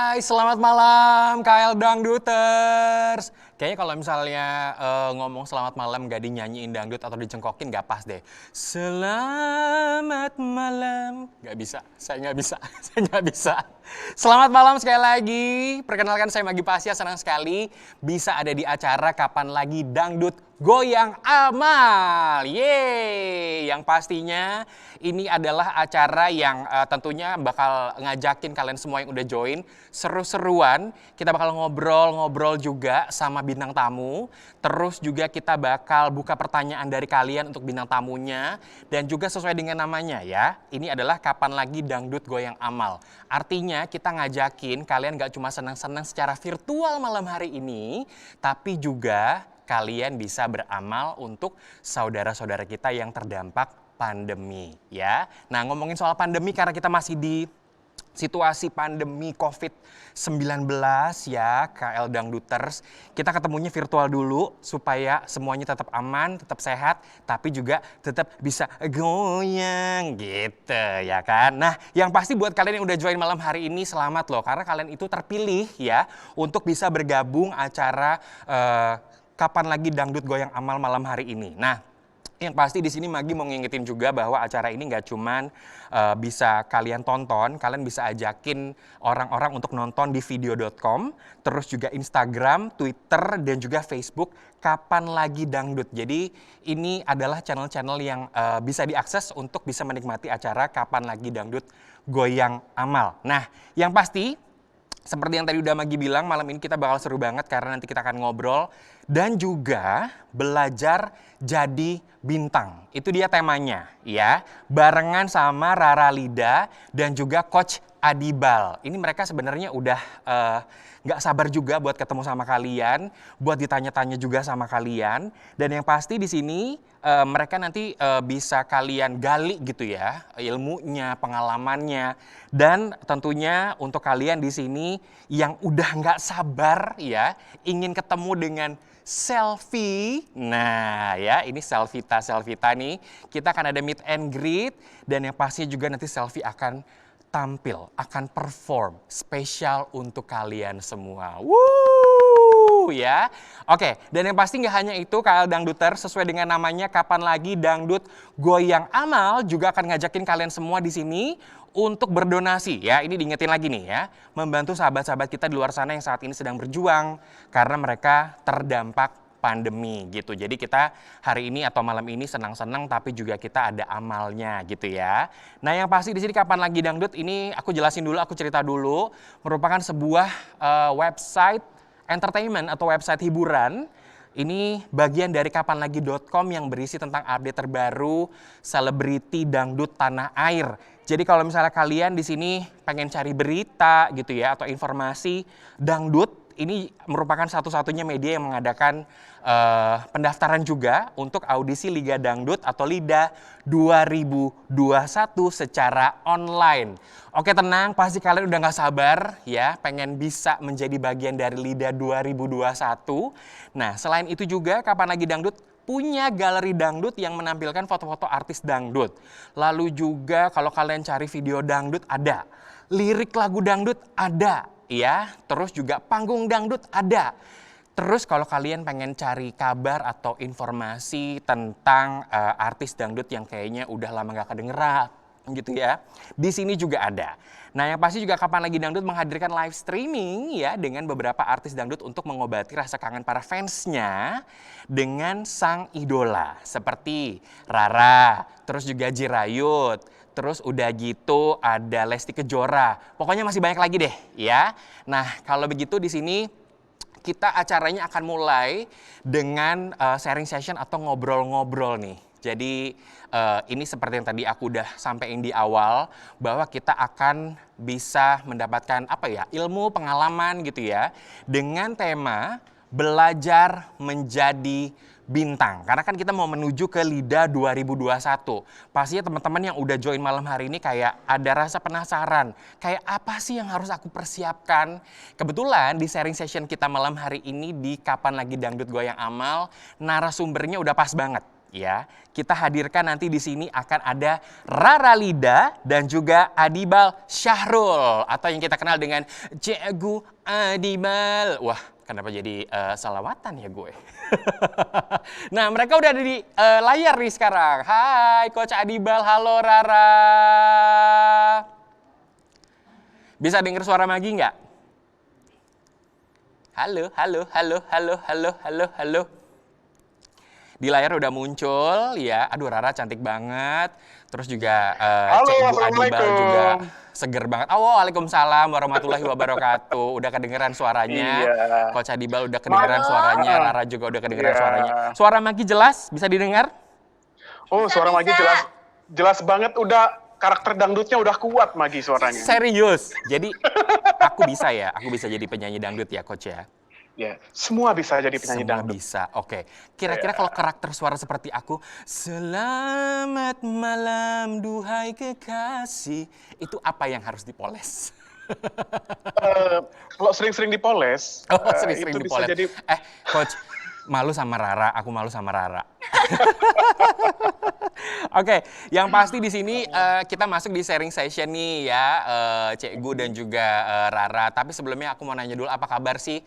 Hai, selamat malam KL Dangduters. Kayaknya kalau misalnya ngomong selamat malam gak dinyanyiin dangdut atau dicengkokin gak pas deh. Selamat malam. Gak bisa, saya nggak bisa, saya nggak bisa. Selamat malam sekali lagi. Perkenalkan saya Magi Pasya, senang sekali bisa ada di acara Kapan Lagi Dangdut Goyang Amal. Yeay, yang pastinya ini adalah acara yang tentunya bakal ngajakin kalian semua yang udah join seru-seruan. Kita bakal ngobrol-ngobrol juga sama bintang tamu. Terus juga kita bakal buka pertanyaan dari kalian untuk bintang tamunya. Dan juga sesuai dengan namanya ya, ini adalah Kapan Lagi Dangdut Goyang Amal. Artinya kita ngajakin kalian gak cuma senang-senang secara virtual malam hari ini, tapi juga kalian bisa beramal untuk saudara-saudara kita yang terdampak pandemi ya. Nah, ngomongin soal pandemi karena kita masih di situasi pandemi COVID-19 ya, KL Dangduters. Kita ketemunya virtual dulu supaya semuanya tetap aman, tetap sehat, tapi juga tetap bisa goyang gitu ya kan. Nah, yang pasti buat kalian yang udah join malam hari ini selamat loh, karena kalian itu terpilih ya untuk bisa bergabung acara Kapan Lagi Dangdut Goyang Amal malam hari ini. Nah, yang pasti di sini Magi mau ngingetin juga bahwa acara ini nggak cuman bisa kalian tonton, kalian bisa ajakin orang-orang untuk nonton di video.com, terus juga Instagram, Twitter, dan juga Facebook Kapan Lagi Dangdut. Jadi ini adalah channel-channel yang bisa diakses untuk bisa menikmati acara Kapan Lagi Dangdut Goyang Amal. Nah, yang pasti seperti yang tadi udah Magi bilang, malam ini kita bakal seru banget karena nanti kita akan ngobrol dan juga belajar jadi bintang. Itu dia temanya ya, barengan sama Rara Lida dan juga Coach Adibal. Ini mereka sebenarnya udah nggak sabar juga buat ketemu sama kalian, buat ditanya-tanya juga sama kalian. Dan yang pasti di sini mereka nanti bisa kalian gali gitu ya, ilmunya, pengalamannya. Dan tentunya untuk kalian di sini yang udah nggak sabar ya, ingin ketemu dengan selfie. Nah ya, ini Selvita nih. Kita akan ada meet and greet dan yang pastinya juga nanti selfie akan tampil, akan perform spesial untuk kalian semua. Wuh ya. Oke, dan yang pasti nggak hanya itu, KL Dangduter sesuai dengan namanya Kapan Lagi Dangdut Goyang Amal juga akan ngajakin kalian semua di sini untuk berdonasi ya. Ini diingetin lagi nih ya, membantu sahabat-sahabat kita di luar sana yang saat ini sedang berjuang karena mereka terdampak pandemi gitu. Jadi kita hari ini atau malam ini senang-senang tapi juga kita ada amalnya gitu ya. Nah, yang pasti di sini Kapan Lagi Dangdut ini aku jelasin dulu, aku cerita dulu, merupakan sebuah website entertainment atau website hiburan. Ini bagian dari kapanlagi.com yang berisi tentang update terbaru selebriti dangdut tanah air. Jadi kalau misalnya kalian di sini pengen cari berita gitu ya atau informasi dangdut, ini merupakan satu-satunya media yang mengadakan pendaftaran juga untuk audisi Liga Dangdut atau LIDA 2021 secara online. Oke, tenang, pasti kalian udah gak sabar ya, pengen bisa menjadi bagian dari LIDA 2021. Nah, selain itu juga Kapan Lagi Dangdut punya galeri dangdut yang menampilkan foto-foto artis dangdut. Lalu juga kalau kalian cari video dangdut ada, lirik lagu dangdut ada. Ya, terus juga panggung dangdut ada. Terus kalau kalian pengen cari kabar atau informasi tentang artis dangdut yang kayaknya udah lama gak kedengeran gitu ya, di sini juga ada. Nah, yang pasti juga Kapan Lagi Dangdut menghadirkan live streaming ya dengan beberapa artis dangdut untuk mengobati rasa kangen para fansnya dengan sang idola seperti Rara, terus juga Jirayut. Terus udah gitu ada Lesti Kejora. Pokoknya masih banyak lagi deh ya. Nah, kalau begitu di sini kita acaranya akan mulai dengan sharing session atau ngobrol-ngobrol nih. Jadi ini seperti yang tadi aku udah sampaikan di awal bahwa kita akan bisa mendapatkan apa ya, ilmu, pengalaman gitu ya dengan tema belajar menjadi bintang. Karena kan kita mau menuju ke LIDA 2021. Pastinya teman-teman yang udah join malam hari ini kayak ada rasa penasaran. Kayak apa sih yang harus aku persiapkan? Kebetulan di sharing session kita malam hari ini di Kapan Lagi Dangdut Goyang Amal, narasumbernya udah pas banget. ya. Kita hadirkan nanti di sini akan ada Rara Lida dan juga Adibal Syahrul atau yang kita kenal dengan Cikgu Adibal. Wah, kenapa jadi salawatan ya gue? Nah, mereka udah ada di layar nih sekarang. Hai Coach Adibal, halo Rara. Bisa dengar suara Magi nggak? Halo, halo, halo, halo, halo, halo, halo. Di layar udah muncul ya. Aduh, Rara cantik banget. Terus juga Halo, Cikgu Adibal juga Assalamualaikum. seger banget. Oh, waalaikumsalam warahmatullahi wabarakatuh. Udah kedengeran suaranya. Iya. Coach Adibal udah kedengeran Halo. suaranya. Rara juga udah kedengeran Iya. suaranya. Suara Magi jelas? Bisa didengar? Oh, Bisa, suara Magi bisa. jelas banget. Udah karakter dangdutnya udah kuat Magi suaranya. Serius. Jadi aku bisa ya. Aku bisa jadi penyanyi dangdut ya, Coach ya. Ya, semua bisa jadi penyanyi Semua dangdut. bisa. Oke. Kira-kira kalau karakter suara seperti aku, selamat malam duhai kekasih, itu apa yang harus dipoles? Kalau sering-sering dipoles, Oh, sering-sering itu bisa dipoles. jadi Coach, malu sama Rara, aku malu sama Rara. Oke, yang pasti di sini kita masuk di sharing session nih ya, Cikgu dan juga Rara. Tapi sebelumnya aku mau nanya dulu, apa kabar sih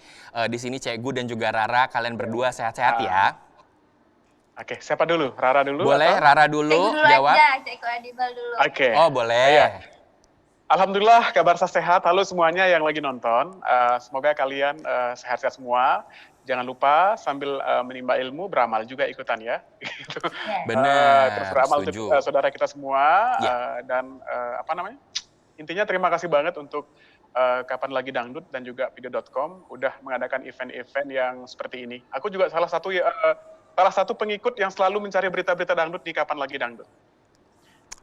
di sini Cikgu dan juga Rara? Kalian berdua sehat-sehat ya? Oke, siapa dulu? Rara dulu? Boleh, atau? Rara Cikgu dulu dulu jawab. aja, Cikgu Adibal dulu. Oke. Oh, boleh. Iya. Alhamdulillah kabar saya sehat. Halo semuanya yang lagi nonton. Semoga kalian sehat-sehat semua. Jangan lupa sambil menimba ilmu, beramal juga ikutan ya. Gitu. Yes. Benar, Terus beramal untuk setuju. saudara kita semua. Ya. Dan apa namanya? Intinya terima kasih banget untuk Kapan Lagi Dangdut dan juga video.com udah mengadakan event-event yang seperti ini. Aku juga salah satu pengikut yang selalu mencari berita-berita dangdut di Kapan Lagi Dangdut.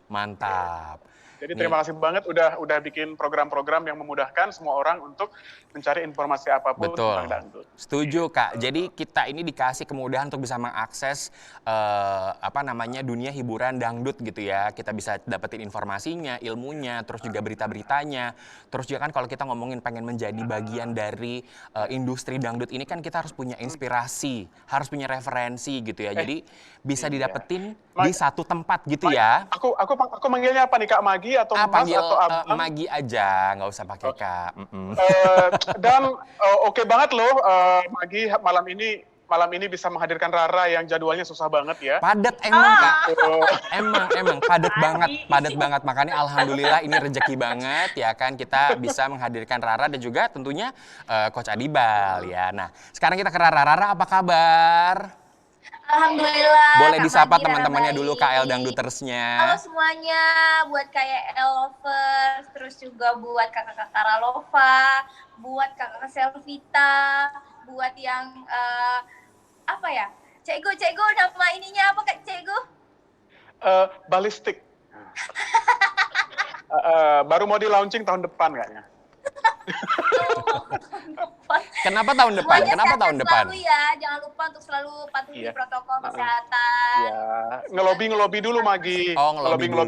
Mantap. Jadi terima kasih banget udah bikin program-program yang memudahkan semua orang untuk mencari informasi apapun Betul. tentang dangdut. Setuju, Kak. Jadi kita ini dikasih kemudahan untuk bisa mengakses dunia hiburan dangdut gitu ya. Kita bisa dapetin informasinya, ilmunya, terus juga berita-beritanya. Terus juga kan kalau kita ngomongin pengen menjadi bagian dari industri dangdut ini kan kita harus punya inspirasi, harus punya referensi gitu ya. Jadi bisa iya. didapetin di satu tempat gitu ya. Aku manggilnya apa nih, Kak Magi atau Mas Panggil atau Abang? Magi aja, nggak usah pakai Kak. Dan oke banget loh, Magi malam ini bisa menghadirkan Rara yang jadwalnya susah banget ya. Padat emang Kak. Oh, Emang padat banget. Makanya alhamdulillah ini rezeki banget ya kan kita bisa menghadirkan Rara dan juga tentunya Coach Adibal ya. Nah, sekarang kita ke Rara. Rara apa kabar? Alhamdulillah. Boleh Kak disapa Magi, Rara teman-temannya baik. dulu KL Halo Dangdutersnya. semuanya, buat KL Lovers, terus juga buat kakak-kakak Ralova, buat kakak Selvita, buat yang apa ya? Cikgu, nama ininya apa Kak Cikgu? Balistik. Baru mau di launching tahun depan kayaknya. Kenapa tahun depan? Semuanya Kenapa sehat tahun depan? selalu ya, jangan lupa untuk selalu patuhi Iya. protokol kesehatan. Ya, ngelobi dulu Magi. Oh, ngelobi dulu.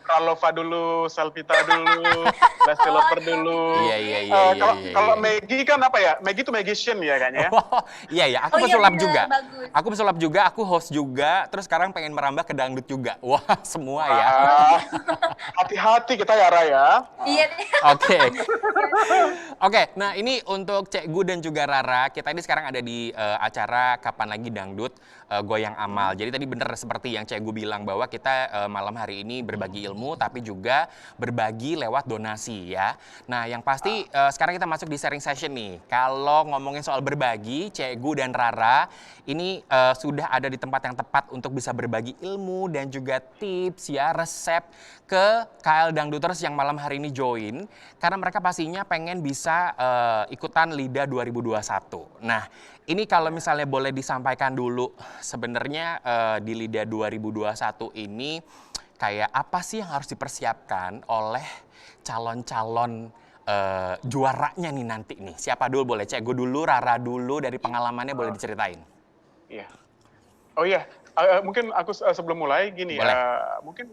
Ralova dulu, Selvita dulu, Lesti Lover dulu. Iya. Kalau Maggie kan apa ya? Maggie itu magician ya kayaknya ya. Oh, iya, aku Oh, iya pesulap bener, juga. bagus. Aku pesulap juga, aku host juga, terus sekarang pengen merambah ke dangdut juga. Wah, semua ya. Hati-hati kita ya Raya. Iya deh. Oke, nah ini untuk Cikgu dan juga Rara, kita ini sekarang ada di acara Kapan Lagi Dangdut Goyang Amal. Jadi tadi bener seperti yang Cikgu bilang bahwa kita malam hari ini berbagi ilmu, tapi juga berbagi lewat donasi ya. Nah yang pasti sekarang kita masuk di sharing session nih. Kalau ngomongin soal berbagi, Cikgu dan Rara ini sudah ada di tempat yang tepat untuk bisa berbagi ilmu dan juga tips ya, resep ke KL Dangduters yang malam hari ini join. Karena mereka pastinya pengen bisa ikutan LIDA 2021. Nah ini kalau misalnya boleh disampaikan dulu, sebenarnya di LIDA 2021 ini kayak apa sih yang harus dipersiapkan oleh calon-calon juaranya nih nanti nih? Siapa dulu boleh? Cikgu dulu, Rara dulu, dari pengalamannya boleh diceritain. Iya. Oh iya, mungkin aku sebelum mulai gini, mungkin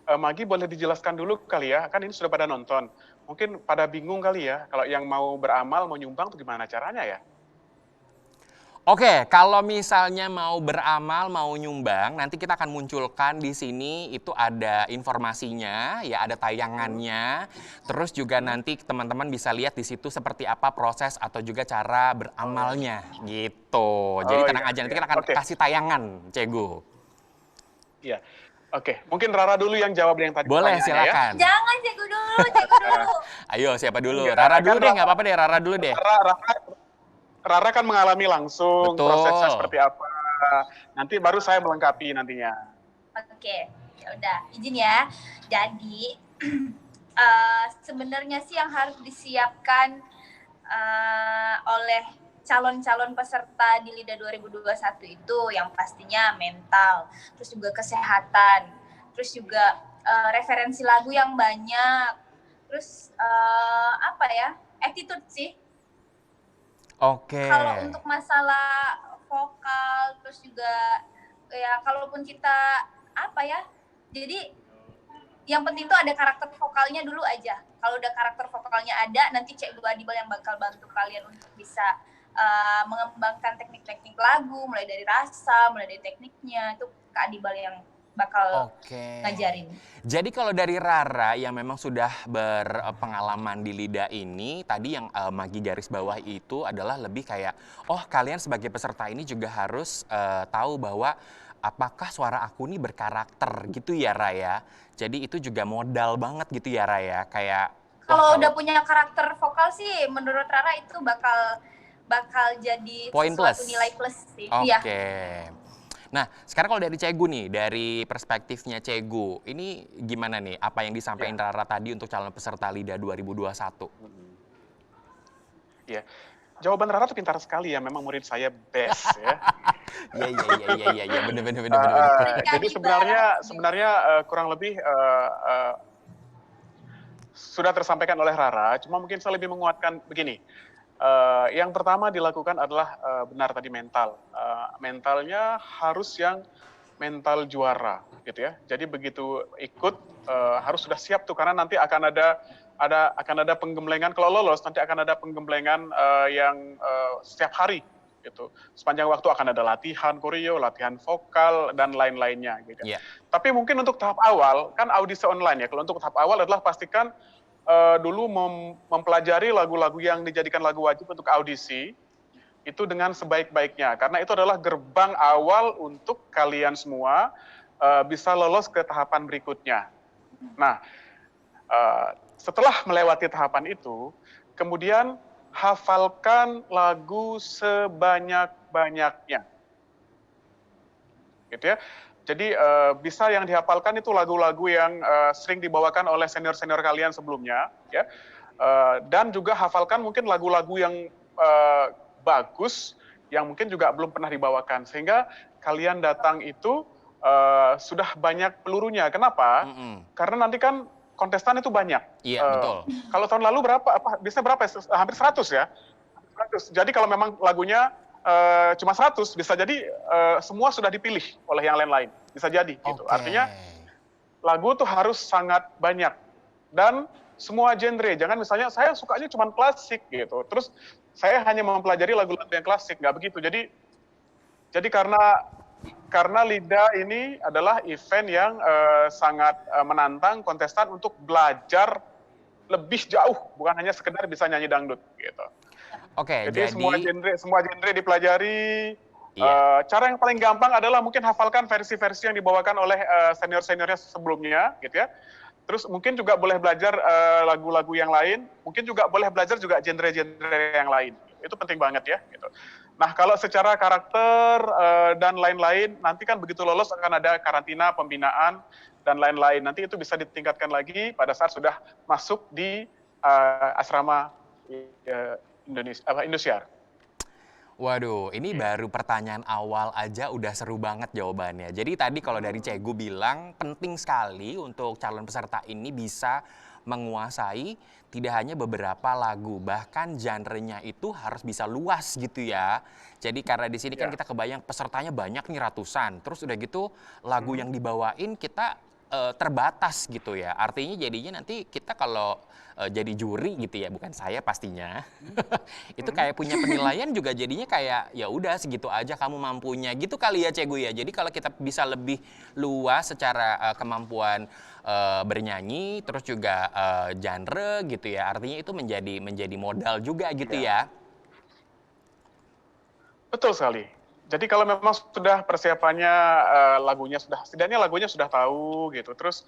Magi boleh dijelaskan dulu kali ya, kan ini sudah pada nonton. Mungkin pada bingung kali ya, kalau yang mau beramal, mau nyumbang tuh gimana caranya ya? Oke, kalau misalnya mau beramal, mau nyumbang, nanti kita akan munculkan di sini itu ada informasinya, ya ada tayangannya. Terus juga nanti teman-teman bisa lihat di situ seperti apa proses atau juga cara beramalnya, gitu. Jadi Oh tenang iya, aja, nanti iya. kita akan Oke. kasih tayangan, Cegu. Iya. Oke, mungkin Rara dulu yang jawab yang tadi Boleh, pertanyaannya ya. silakan. Jangan Cegu dulu. Ayo, siapa dulu? Enggak, Rara kan dulu deh, nggak apa-apa deh, Rara dulu deh. Rara kan mengalami langsung prosesnya Betul. seperti apa. Nanti baru saya melengkapi nantinya. Oke, ya udah izin ya. Jadi sebenarnya sih yang harus disiapkan oleh calon-calon peserta di LIDA 2021 itu yang pastinya mental, terus juga kesehatan, terus juga referensi lagu yang banyak, terus attitude sih. Oke. Kalau untuk masalah vokal, terus juga ya kalaupun kita jadi yang penting tuh ada karakter vokalnya dulu aja. Kalau udah karakter vokalnya ada, nanti Cek Adibal yang bakal bantu kalian untuk bisa mengembangkan teknik-teknik lagu, mulai dari rasa, mulai dari tekniknya, itu Kak Adibal yang bakal ngajarin. Jadi kalau dari Rara yang memang sudah berpengalaman di LIDA ini, tadi yang Magi garis bawah itu adalah lebih kayak, oh kalian sebagai peserta ini juga harus tahu bahwa apakah suara aku ini berkarakter gitu ya Raya. Jadi itu juga modal banget gitu ya Raya, kayak kalau udah punya karakter vokal sih menurut Rara itu bakal jadi poin sesuatu plus. nilai plus sih. Oke. Iya. Nah, sekarang kalau dari Cegu nih, dari perspektifnya Cegu, ini gimana nih apa yang disampaikan Rara tadi untuk calon peserta LIDA 2021? Iya. Jawaban Rara tuh pintar sekali ya, memang murid saya best ya. Iya, bener. Jadi sebenarnya kurang lebih sudah tersampaikan oleh Rara, cuma mungkin saya lebih menguatkan begini. Yang pertama dilakukan adalah benar tadi mental. Mentalnya harus yang mental juara, gitu ya. Jadi begitu ikut harus sudah siap tuh, karena nanti akan ada penggemblengan. Kalau lolos nanti akan ada penggemblengan yang setiap hari, gitu. Sepanjang waktu akan ada latihan koreo, latihan vokal dan lain-lainnya, gitu. Yeah. Tapi mungkin untuk tahap awal kan audisi online ya. Kalau untuk tahap awal adalah pastikan dulu mempelajari lagu-lagu yang dijadikan lagu wajib untuk audisi itu dengan sebaik-baiknya, karena itu adalah gerbang awal untuk kalian semua bisa lolos ke tahapan berikutnya. Nah, setelah melewati tahapan itu, kemudian hafalkan lagu sebanyak-banyaknya, gitu ya. Jadi bisa yang dihafalkan itu lagu-lagu yang sering dibawakan oleh senior-senior kalian sebelumnya, ya. Dan juga hafalkan mungkin lagu-lagu yang bagus, yang mungkin juga belum pernah dibawakan. Sehingga kalian datang itu sudah banyak pelurunya. Kenapa? Karena nanti kan kontestan itu banyak. Iya, betul. Kalau tahun lalu biasanya berapa? Hampir 100 ya. 100. Jadi kalau memang lagunya cuma 100, bisa jadi semua sudah dipilih oleh yang lain-lain. Bisa jadi gitu. Artinya lagu tuh harus sangat banyak. Dan semua genre. Jangan misalnya saya sukanya cuma klasik gitu. Terus saya hanya mempelajari lagu-lagu yang klasik. Nggak begitu. Jadi karena LIDA ini adalah event yang sangat menantang kontestan untuk belajar lebih jauh. Bukan hanya sekedar bisa nyanyi dangdut gitu. Oke, jadi semua genre dipelajari. Cara yang paling gampang adalah mungkin hafalkan versi-versi yang dibawakan oleh senior-seniornya sebelumnya, gitu ya. Terus mungkin juga boleh belajar lagu-lagu yang lain, mungkin juga boleh belajar juga genre-genre yang lain. Itu penting banget ya. Gitu. Nah, kalau secara karakter dan lain-lain, nanti kan begitu lolos akan ada karantina, pembinaan, dan lain-lain. Nanti itu bisa ditingkatkan lagi pada saat sudah masuk di asrama Indosiar. Waduh, ini baru pertanyaan awal aja udah seru banget jawabannya. Jadi tadi kalau dari Cegu bilang penting sekali untuk calon peserta ini bisa menguasai tidak hanya beberapa lagu, bahkan genrenya itu harus bisa luas gitu ya. Jadi karena di sini kan kita kebayang pesertanya banyak nih ratusan. Terus udah gitu lagu yang dibawain kita terbatas gitu ya. Artinya jadinya nanti kita kalau jadi juri gitu ya, bukan saya pastinya. Itu kayak punya penilaian juga jadinya kayak ya udah segitu aja kamu mampunya gitu kali ya Cegu ya. Jadi kalau kita bisa lebih luas secara kemampuan bernyanyi terus juga genre gitu ya. Artinya itu menjadi modal juga gitu ya. Betul sekali. Jadi kalau memang sudah persiapannya lagunya sudah, setidaknya lagunya sudah tahu gitu. Terus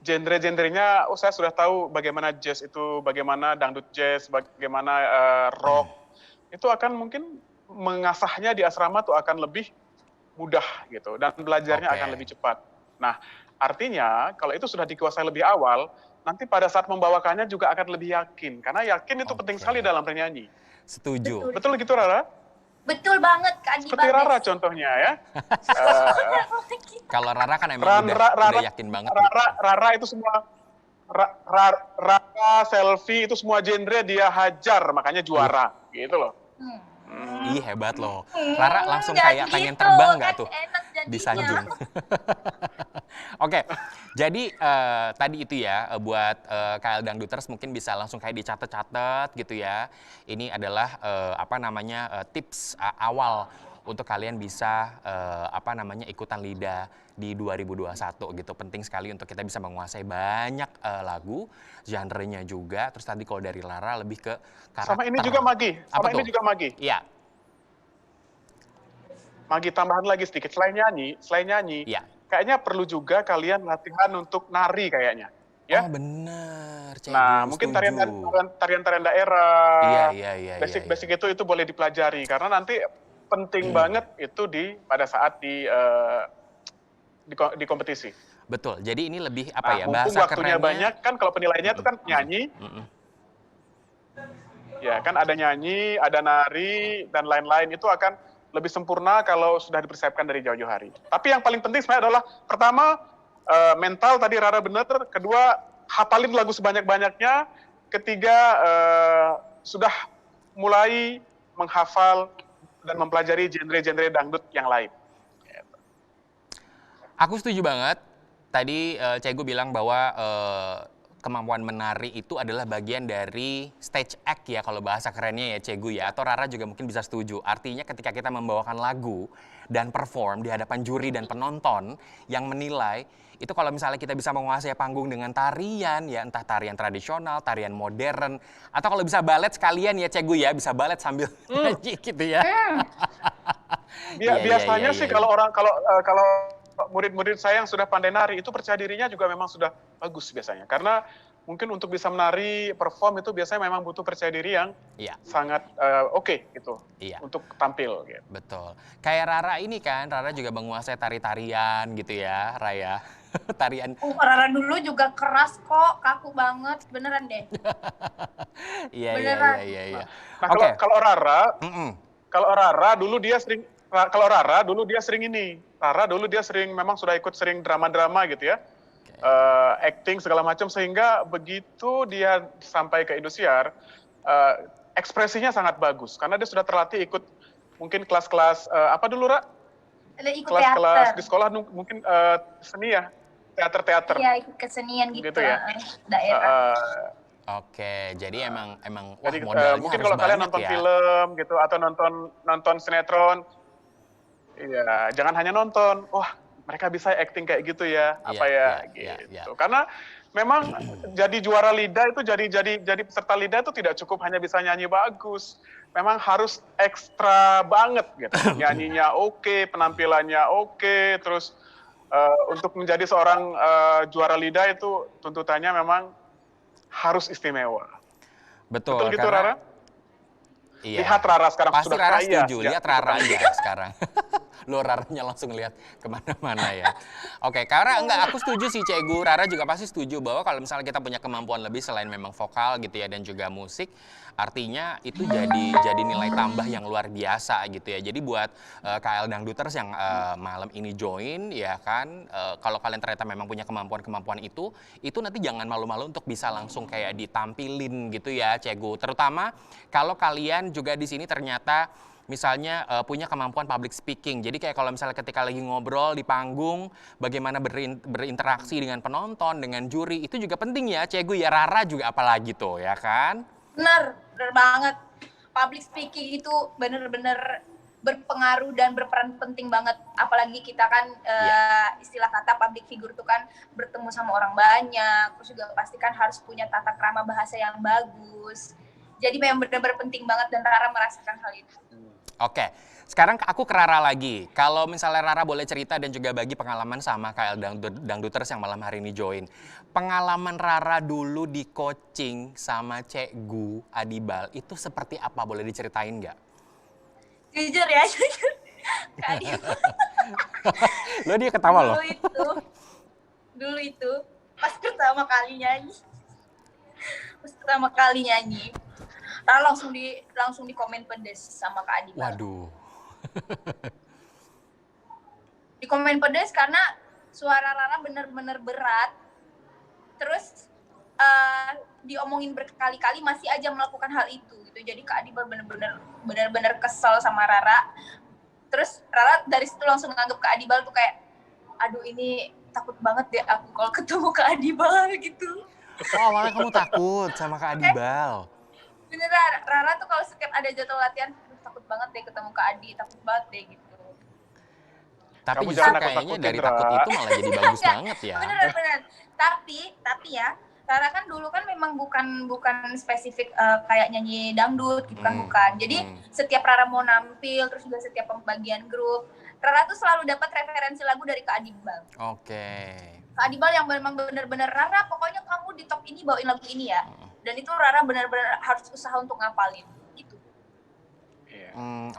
genre-genrenya, saya sudah tahu bagaimana jazz itu, bagaimana dangdut jazz, bagaimana rock. Itu akan mungkin mengasahnya di asrama tuh akan lebih mudah gitu dan belajarnya akan lebih cepat. Nah, artinya kalau itu sudah dikuasai lebih awal, nanti pada saat membawakannya juga akan lebih yakin. Karena yakin itu penting sekali dalam bernyanyi. Setuju. Betul gitu Rara? Betul banget Kak Adi Seperti Rara contohnya ya. Kalau Rara kan emang udah yakin banget. Rara itu semua, Rara, selfie itu semua genre dia hajar, makanya juara gitu loh. Ih hebat loh. Rara langsung kayak pengen terbang nggak tuh di Sanjung. Oke, jadi tadi itu ya buat KL Dangduters mungkin bisa langsung kayak dicatat-catat gitu ya. Ini adalah tips awal untuk kalian bisa ikutan LIDA di 2021 gitu. Penting sekali untuk kita bisa menguasai banyak lagu, genre-nya juga. Terus tadi kalau dari Lara lebih ke karakter. Sama ini juga Magi. Iya. Magi tambahan lagi sedikit, selain nyanyi, Iya. kayaknya perlu juga kalian latihan untuk nari kayaknya. Ya? Oh benar. Nah, mungkin tarian-tarian daerah, Iya. basic itu boleh dipelajari karena nanti penting banget itu pada saat di kompetisi. Betul. Jadi ini lebih Mumpung bahasa waktunya kerennya banyak kan kalau penilaiannya itu kan nyanyi. Ya kan ada nyanyi, ada nari dan lain-lain itu akan lebih sempurna kalau sudah dipersiapkan dari jauh-jauh hari. Tapi yang paling penting sebenarnya adalah pertama mental tadi Rara benar, kedua hafalin lagu sebanyak-banyaknya, ketiga sudah mulai menghafal dan mempelajari genre-genre dangdut yang lain. Aku setuju banget. Tadi Cegu bilang bahwa kemampuan menari itu adalah bagian dari stage act ya kalau bahasa kerennya ya Cegu ya. Atau Rara juga mungkin bisa setuju. Artinya ketika kita membawakan lagu dan perform di hadapan juri dan penonton yang menilai, itu kalau misalnya kita bisa menguasai panggung dengan tarian ya, entah tarian tradisional, tarian modern, atau kalau bisa balet sekalian ya Cegu ya, bisa balet sambil nyanyi gitu ya. Biasanya sih kalau murid-murid saya yang sudah pandai nari itu percaya dirinya juga memang sudah bagus biasanya. Karena mungkin untuk bisa menari, perform itu biasanya memang butuh percaya diri yang sangat oke gitu untuk tampil. Gitu. Betul. Kayak Rara ini kan, Rara juga menguasai tari-tarian gitu ya, Raya. Tarian. Rara dulu juga keras kok, kaku banget, beneran deh. Iya. Nah, kalau Rara dulu dia sering memang sudah ikut sering drama-drama gitu ya. Acting segala macam sehingga begitu dia sampai ke Indosiar ekspresinya sangat bagus karena dia sudah terlatih ikut mungkin kelas-kelas apa dulu Ra? Kelas-kelas di sekolah mungkin seni ya, teater-teater. Iya, ikut kesenian gitu ya. Daerah. Oke, jadi emang jadi, modalnya mungkin harus kalau kalian banyak nonton ya. film gitu atau nonton sinetron, iya, jangan hanya nonton. Wah, mereka bisa acting kayak gitu ya, gitu. Karena memang jadi juara LIDA itu jadi peserta LIDA itu tidak cukup hanya bisa nyanyi bagus. Memang harus ekstra banget gitu. Nyanyinya oke, penampilannya oke, terus untuk menjadi seorang juara LIDA itu tuntutannya memang harus istimewa. Betul gitu Rara? Iya. Lihat Rara sekarang pasti sudah Rara kaya. Setuju, lihat Rara aja sekarang. Lo Raranya langsung lihat kemana-mana ya. Oke, karena aku setuju sih Cegu. Rara juga pasti setuju bahwa kalau misalnya kita punya kemampuan lebih selain memang vokal gitu ya dan juga musik, artinya itu jadi nilai tambah yang luar biasa gitu ya. Jadi buat KL Dangduters yang malam ini join ya kan, kalau kalian ternyata memang punya kemampuan itu nanti jangan malu-malu untuk bisa langsung kayak ditampilin gitu ya Cegu. Terutama kalau kalian juga di sini ternyata misalnya punya kemampuan public speaking. Jadi kayak kalau misalnya ketika lagi ngobrol di panggung, bagaimana berinteraksi dengan penonton, dengan juri, itu juga penting ya, Cegu ya. Rara juga apalagi tuh, ya kan? Bener banget. Public speaking itu bener-bener berpengaruh dan berperan penting banget. Apalagi kita kan istilah kata public figure itu kan bertemu sama orang banyak, terus juga pastikan harus punya tata krama bahasa yang bagus. Jadi memang benar-benar penting banget dan Rara merasakan hal itu. Oke, sekarang aku ke Rara lagi. Kalau misalnya Rara boleh cerita dan juga bagi pengalaman sama KL Dangduters yang malam hari ini join. Pengalaman Rara dulu di coaching sama Cegu Adibal itu seperti apa? Boleh diceritain nggak? Jujur ya, jujur. Kak Adibal. Lo dia ketawa loh. Dulu itu pas pertama kali nyanyi. Rara langsung di komen pedes sama Kak Adibal. Waduh. Di komen pedes karena suara Rara bener-bener berat. Terus diomongin berkali-kali masih aja melakukan hal itu gitu. Jadi Kak Adibal bener-bener kesel sama Rara. Terus Rara dari situ langsung nganggep Kak Adibal tuh kayak, aduh ini takut banget deh aku kalau ketemu Kak Adibal gitu. Oh, awalnya kamu takut sama Kak Adibal? Beneran, Rara tuh kalau setiap ada jadwal latihan, takut banget deh ketemu Kak Adi, takut banget deh gitu. Tapi Kamu justru jangan kayaknya nakut-nakutin, dari Ra. takut itu malah jadi bagus banget ya. Bener. Tapi ya, Rara kan dulu kan memang bukan spesifik kayak nyanyi dangdut gitu kan, bukan. Jadi setiap Rara mau nampil, terus juga setiap pembagian grup, Rara tuh selalu dapat referensi lagu dari Kak Adibal. Oke. Kak Adibal yang memang bener-bener, Rara pokoknya kamu di top ini bawain lagu ini ya. Dan itu Rara bener-bener harus usaha untuk ngapalin gitu.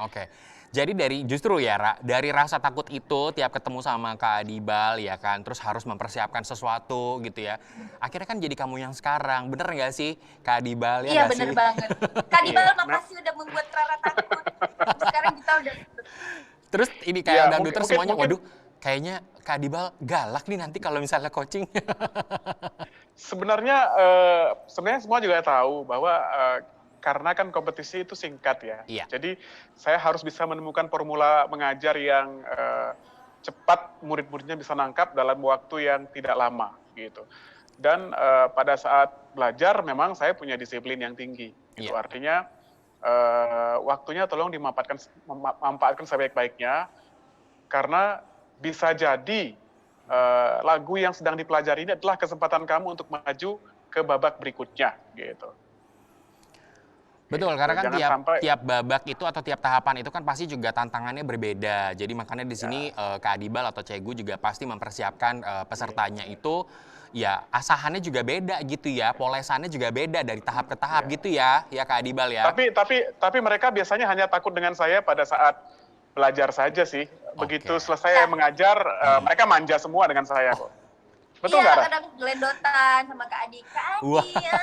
Oke. Jadi justru ya, Ra, dari rasa takut itu tiap ketemu sama Kak Adibal ya kan, terus harus mempersiapkan sesuatu gitu ya. Akhirnya kan jadi kamu yang sekarang, bener nggak sih Kak Adibal? Ya Iya nggak bener sih? banget. Kak Adibal makasih udah membuat Rara takut. Sekarang kita udah. Terus ini Ya, kayak Dangduters mungkin- semuanya, mungkin- waduh kayaknya Kak Adibal galak nih nanti kalau misalnya coaching. Sebenarnya semua juga tahu bahwa karena kan kompetisi itu singkat ya. Iya. Jadi saya harus bisa menemukan formula mengajar yang cepat murid-muridnya bisa nangkap dalam waktu yang tidak lama gitu. Dan pada saat belajar memang saya punya disiplin yang tinggi. Gitu. Iya. Artinya waktunya tolong dimanfaatkan sebaik-baiknya karena bisa jadi lagu yang sedang dipelajari ini adalah kesempatan kamu untuk maju ke babak berikutnya gitu. Betul, karena kan Jangan sampai- tiap babak itu atau tiap tahapan itu kan pasti juga tantangannya berbeda. Jadi makanya di sini Kak Adibal atau Cegu juga pasti mempersiapkan pesertanya itu ya asahannya juga beda gitu ya, polesannya juga beda dari tahap ke tahap gitu ya Kak Adibal ya. Tapi mereka biasanya hanya takut dengan saya pada saat belajar saja sih. Begitu Oke. selesai mengajar, mereka manja semua dengan saya kok. Betul nggak, Iya, Ra? kadang gelendotan sama Kak Adi. Kak Adi Wah. ya.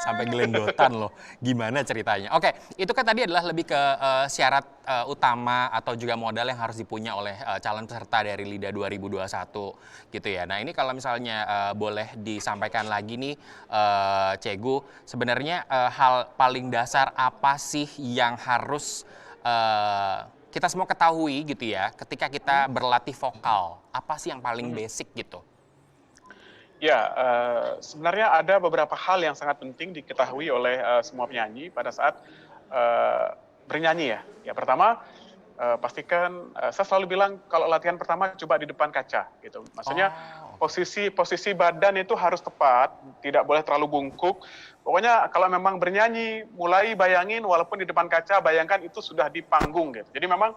Sampai gelendotan loh. Gimana ceritanya? Oke, itu kan tadi adalah lebih ke syarat utama atau juga modal yang harus dipunya oleh calon peserta dari LIDA 2021 gitu ya. Nah, ini kalau misalnya boleh disampaikan lagi nih Cegu, sebenarnya hal paling dasar apa sih yang harus kita semua ketahui gitu ya ketika kita berlatih vokal? Apa sih yang paling basic gitu? Ya, sebenarnya ada beberapa hal yang sangat penting diketahui oleh semua penyanyi pada saat bernyanyi ya. Ya pertama, pastikan, saya selalu bilang kalau latihan pertama coba di depan kaca gitu. Maksudnya posisi badan itu harus tepat, tidak boleh terlalu bungkuk. Pokoknya kalau memang bernyanyi, mulai bayangin walaupun di depan kaca, bayangkan itu sudah di panggung gitu. Jadi memang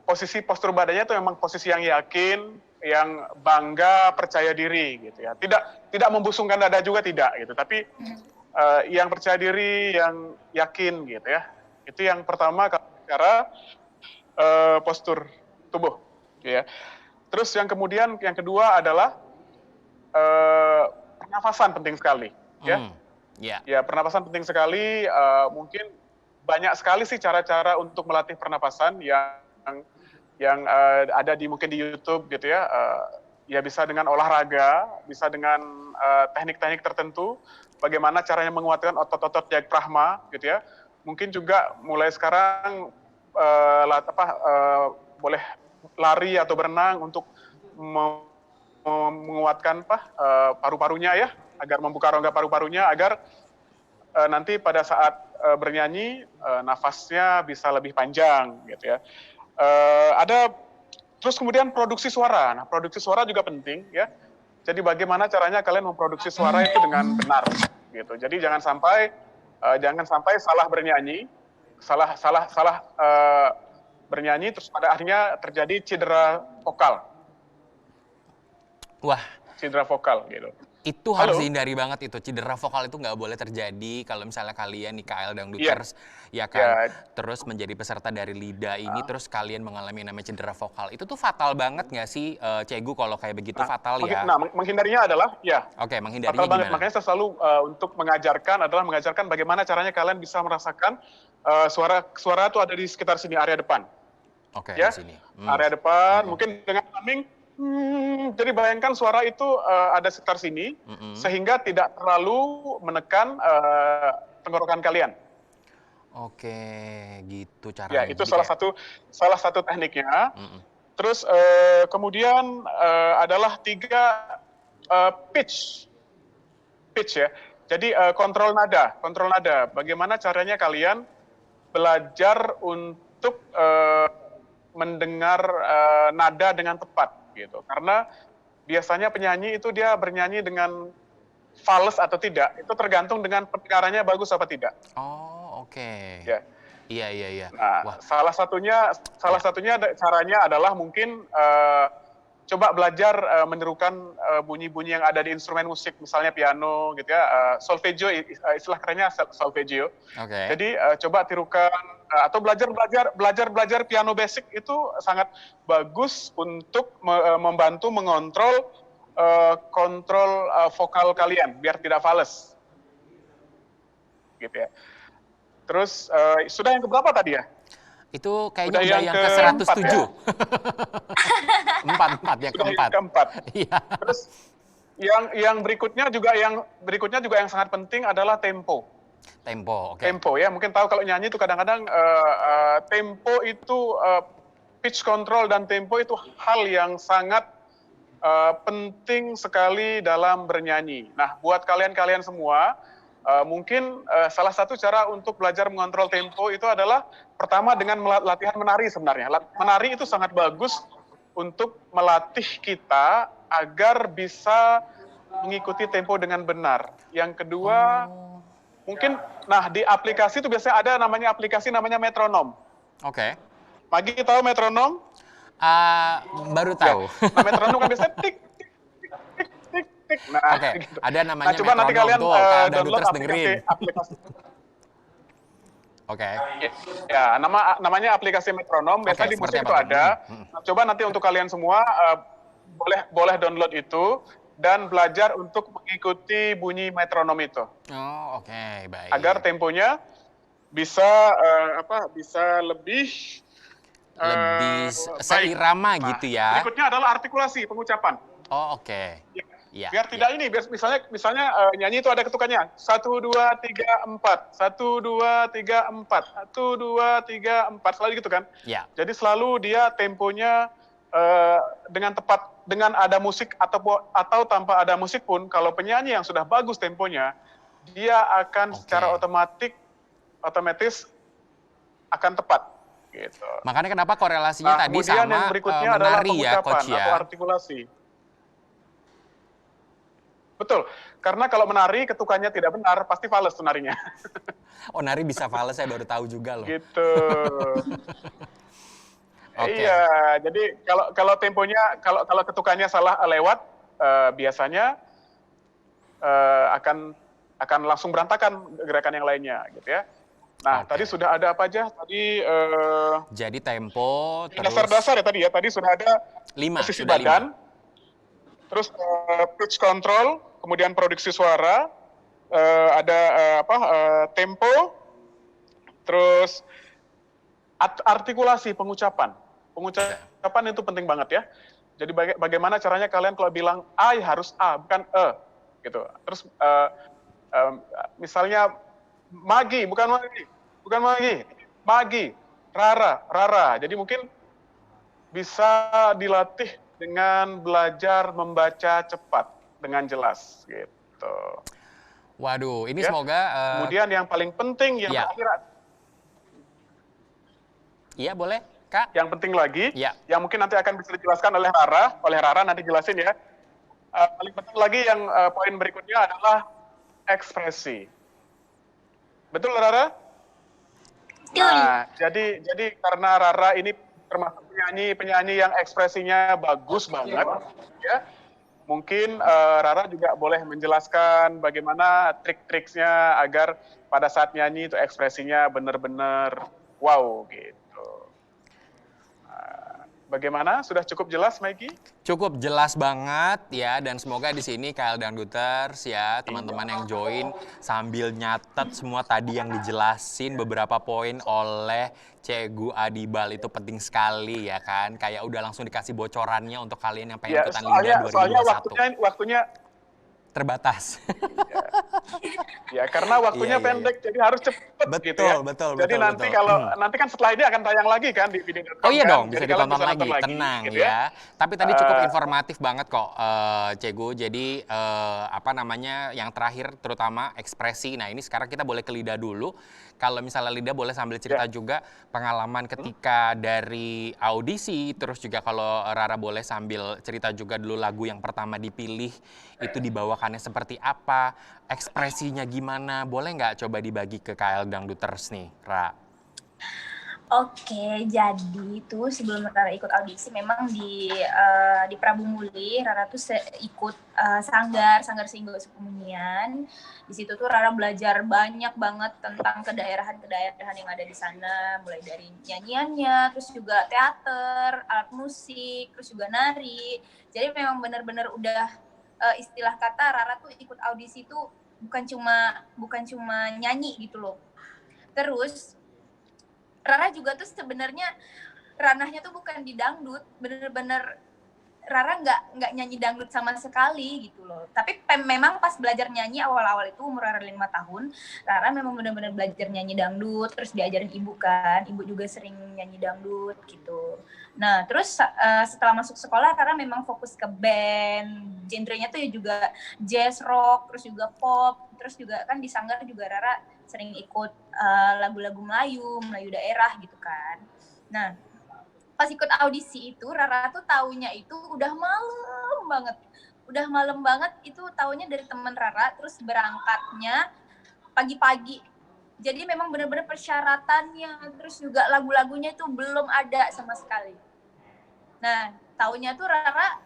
posisi postur badannya itu memang posisi yang yakin, yang bangga, percaya diri gitu ya. Tidak membusungkan dada juga tidak gitu, tapi yang percaya diri, yang yakin gitu ya. Itu yang pertama cara postur tubuh gitu ya. Terus yang kedua adalah pernafasan penting sekali ya. Ya, pernapasan penting sekali. Mungkin banyak sekali sih cara-cara untuk melatih pernapasan yang ada mungkin di YouTube gitu ya. Ya bisa dengan olahraga, bisa dengan teknik-teknik tertentu. Bagaimana caranya menguatkan otot-otot diafragma gitu ya. mungkin juga mulai sekarang boleh lari atau berenang untuk menguatkan paru-parunya ya, agar membuka rongga paru-parunya agar nanti pada saat bernyanyi nafasnya bisa lebih panjang gitu ya. Terus kemudian produksi suara. Nah, produksi suara juga penting ya. Jadi bagaimana caranya kalian memproduksi suara itu dengan benar gitu. Jadi jangan sampai salah bernyanyi, bernyanyi terus pada akhirnya terjadi cedera vokal. Wah, Cedera vokal gitu. itu harus dihindari banget itu. Cedera vokal itu nggak boleh terjadi kalau misalnya kalian di KL Dangduters, ya kan, terus menjadi peserta dari LIDA ini, terus kalian mengalami namanya cedera vokal. Itu tuh fatal banget nggak sih, Cegu, kalau kayak begitu fatal ya? Nah, menghindarinya adalah, ya. Oke, menghindarinya fatal banget. gimana? Makanya saya selalu untuk mengajarkan bagaimana caranya kalian bisa merasakan suara itu ada di sekitar sini, area depan. Oke, Ya, di sini. area depan, mungkin dengan humming, jadi bayangkan suara itu ada sekitar sini, sehingga tidak terlalu menekan tenggorokan kalian. Oke, gitu caranya. Ya, itu Jadi salah satu tekniknya. Terus kemudian adalah 3 pitch ya. Jadi kontrol nada. Bagaimana caranya kalian belajar untuk mendengar nada dengan tepat gitu. Karena biasanya penyanyi itu dia bernyanyi dengan fals atau tidak, itu tergantung dengan pendengarannya bagus apa tidak. Oh, oke. Ya. Iya. Nah, Wah, salah satunya caranya adalah mungkin coba belajar menirukan bunyi-bunyi yang ada di instrumen musik, misalnya piano gitu ya, solfeggio, istilah kerennya solfeggio. oke. Jadi coba tirukan atau belajar piano basic itu sangat bagus untuk membantu mengontrol kontrol vokal kalian biar tidak fales. Gitu ya. Terus sudah yang keberapa tadi ya? Itu kayaknya udah yang keempat ke-107. ya? Empat, yang keempat. Iya. Terus yang berikutnya juga yang sangat penting adalah tempo. Tempo, oke. Tempo ya, mungkin tahu kalau nyanyi itu kadang-kadang tempo itu pitch control dan tempo itu hal yang sangat penting sekali dalam bernyanyi. Nah, buat kalian semua, mungkin salah satu cara untuk belajar mengontrol tempo itu adalah pertama dengan latihan menari sebenarnya. Menari itu sangat bagus untuk melatih kita agar bisa mengikuti tempo dengan benar. Yang kedua, mungkin, di aplikasi itu biasanya ada aplikasi namanya metronom. Oke. Magi tahu metronom? Baru tahu. Ya. Nah, metronom kan biasanya tik, tik, tik, tik, tik, tik. Nah, Oke, gitu. ada namanya coba nanti metronom kalian tuh, kalau download Dangduters dengerin. aplikasi. Oke. Ya, namanya aplikasi metronom, biasanya di musik itu ada. Nah, coba nanti untuk kalian semua boleh download itu dan belajar untuk mengikuti bunyi metronom itu. Oh, oke, baik. Agar temponya bisa lebih seirama baik. gitu ya. Berikutnya adalah artikulasi, pengucapan. Oh, oke. Ya, Biar tidak ini, misalnya nyanyi itu ada ketukannya. 1, 2, 3, 4. 1, 2, 3, 4. 1, 2, 3, 4. Selalu gitu kan? Ya. Jadi selalu dia temponya dengan tepat, dengan ada musik atau tanpa ada musik pun, kalau penyanyi yang sudah bagus temponya, dia akan secara otomatis akan tepat. Gitu. Makanya kenapa korelasinya tadi sama yang berikutnya adalah menari ya, pengucapan Coach ya? atau artikulasi. Betul, karena kalau menari ketukannya tidak benar, pasti fales tuh narinya. Oh, nari bisa fales, saya baru tahu juga loh. Gitu. Oke. Iya, jadi kalau temponya, kalau ketukannya salah lewat, biasanya akan langsung berantakan gerakan yang lainnya, gitu ya. Nah, tadi sudah ada apa aja? Tadi jadi tempo, terus dasar-dasar ya tadi ya. Tadi sudah ada 5, posisi sudah badan, 5. terus pitch control, kemudian produksi suara, ada tempo, terus artikulasi, pengucapan. Pengucapan itu penting banget ya. Jadi bagaimana caranya kalian kalau bilang A harus A, bukan E, gitu. Terus misalnya Magi, bukan Magi. bukan Magi, Rara. Jadi mungkin bisa dilatih dengan belajar membaca cepat dengan jelas gitu. Waduh, ini Ya. semoga Kemudian yang paling penting yang ya. terakhir, iya boleh, Kak? yang penting lagi, Ya. yang mungkin nanti akan bisa dijelaskan oleh Rara nanti jelasin ya. Paling penting lagi yang poin berikutnya adalah ekspresi. Betul Rara? Betul. Nah, jadi karena Rara ini termasuk penyanyi yang ekspresinya bagus banget, ya. Mungkin Rara juga boleh menjelaskan bagaimana trik-triknya agar pada saat nyanyi itu ekspresinya benar-benar wow gitu. Bagaimana? Sudah cukup jelas, Maggie? Cukup jelas banget ya, dan semoga di sini KL Dangduters ya, teman-teman yang join sambil nyatet semua tadi yang dijelasin beberapa poin oleh Cegu Adibal itu penting sekali ya kan. Kayak udah langsung dikasih bocorannya untuk kalian yang pengen Ya, ikutan Linda 2021. soalnya waktunya terbatas. ya karena waktunya Iya. pendek, jadi harus cepet gitu ya. Betul. Jadi nanti nanti kan setelah ini akan tayang lagi kan di video.com. Oh iya kan? dong, bisa Jadi kalian ditonton lagi, nonton tenang gitu ya. Tapi tadi cukup informatif banget kok, Cegu. Jadi apa namanya, yang terakhir terutama ekspresi. Nah ini sekarang kita boleh ke Lida dulu. Kalau misalnya Lida boleh sambil cerita juga pengalaman ketika dari audisi, terus juga kalau Rara boleh sambil cerita juga dulu lagu yang pertama dipilih itu dibawakannya seperti apa, ekspresinya gimana, boleh nggak coba dibagi ke KL Dangduters nih, Ra? Oke, jadi itu sebelum Rara ikut audisi memang di Prabu Muli Rara tuh ikut sanggar Singgo Kemunian. Di situ tuh Rara belajar banyak banget tentang kedaerahan yang ada di sana, mulai dari nyanyiannya, terus juga teater, alat musik, terus juga nari. Jadi memang benar-benar udah istilah kata Rara tuh ikut audisi tuh bukan cuma nyanyi gitu loh. Terus Rara juga tuh sebenarnya ranahnya tuh bukan di dangdut, bener-bener Rara nggak nyanyi dangdut sama sekali gitu loh. Tapi memang pas belajar nyanyi awal-awal itu umur Rara 5 tahun, Rara memang benar-benar belajar nyanyi dangdut, terus diajarin ibu kan, ibu juga sering nyanyi dangdut gitu. Nah terus setelah masuk sekolah Rara memang fokus ke band, genrenya tuh juga jazz, rock, terus juga pop, terus juga kan di sanggar juga Rara sering ikut lagu-lagu Melayu daerah gitu kan. Nah pas ikut audisi itu Rara tuh taunya itu udah malam banget itu taunya dari teman Rara, terus berangkatnya pagi-pagi. Jadi memang benar-benar persyaratannya terus juga lagu-lagunya itu belum ada sama sekali. Nah taunya tuh Rara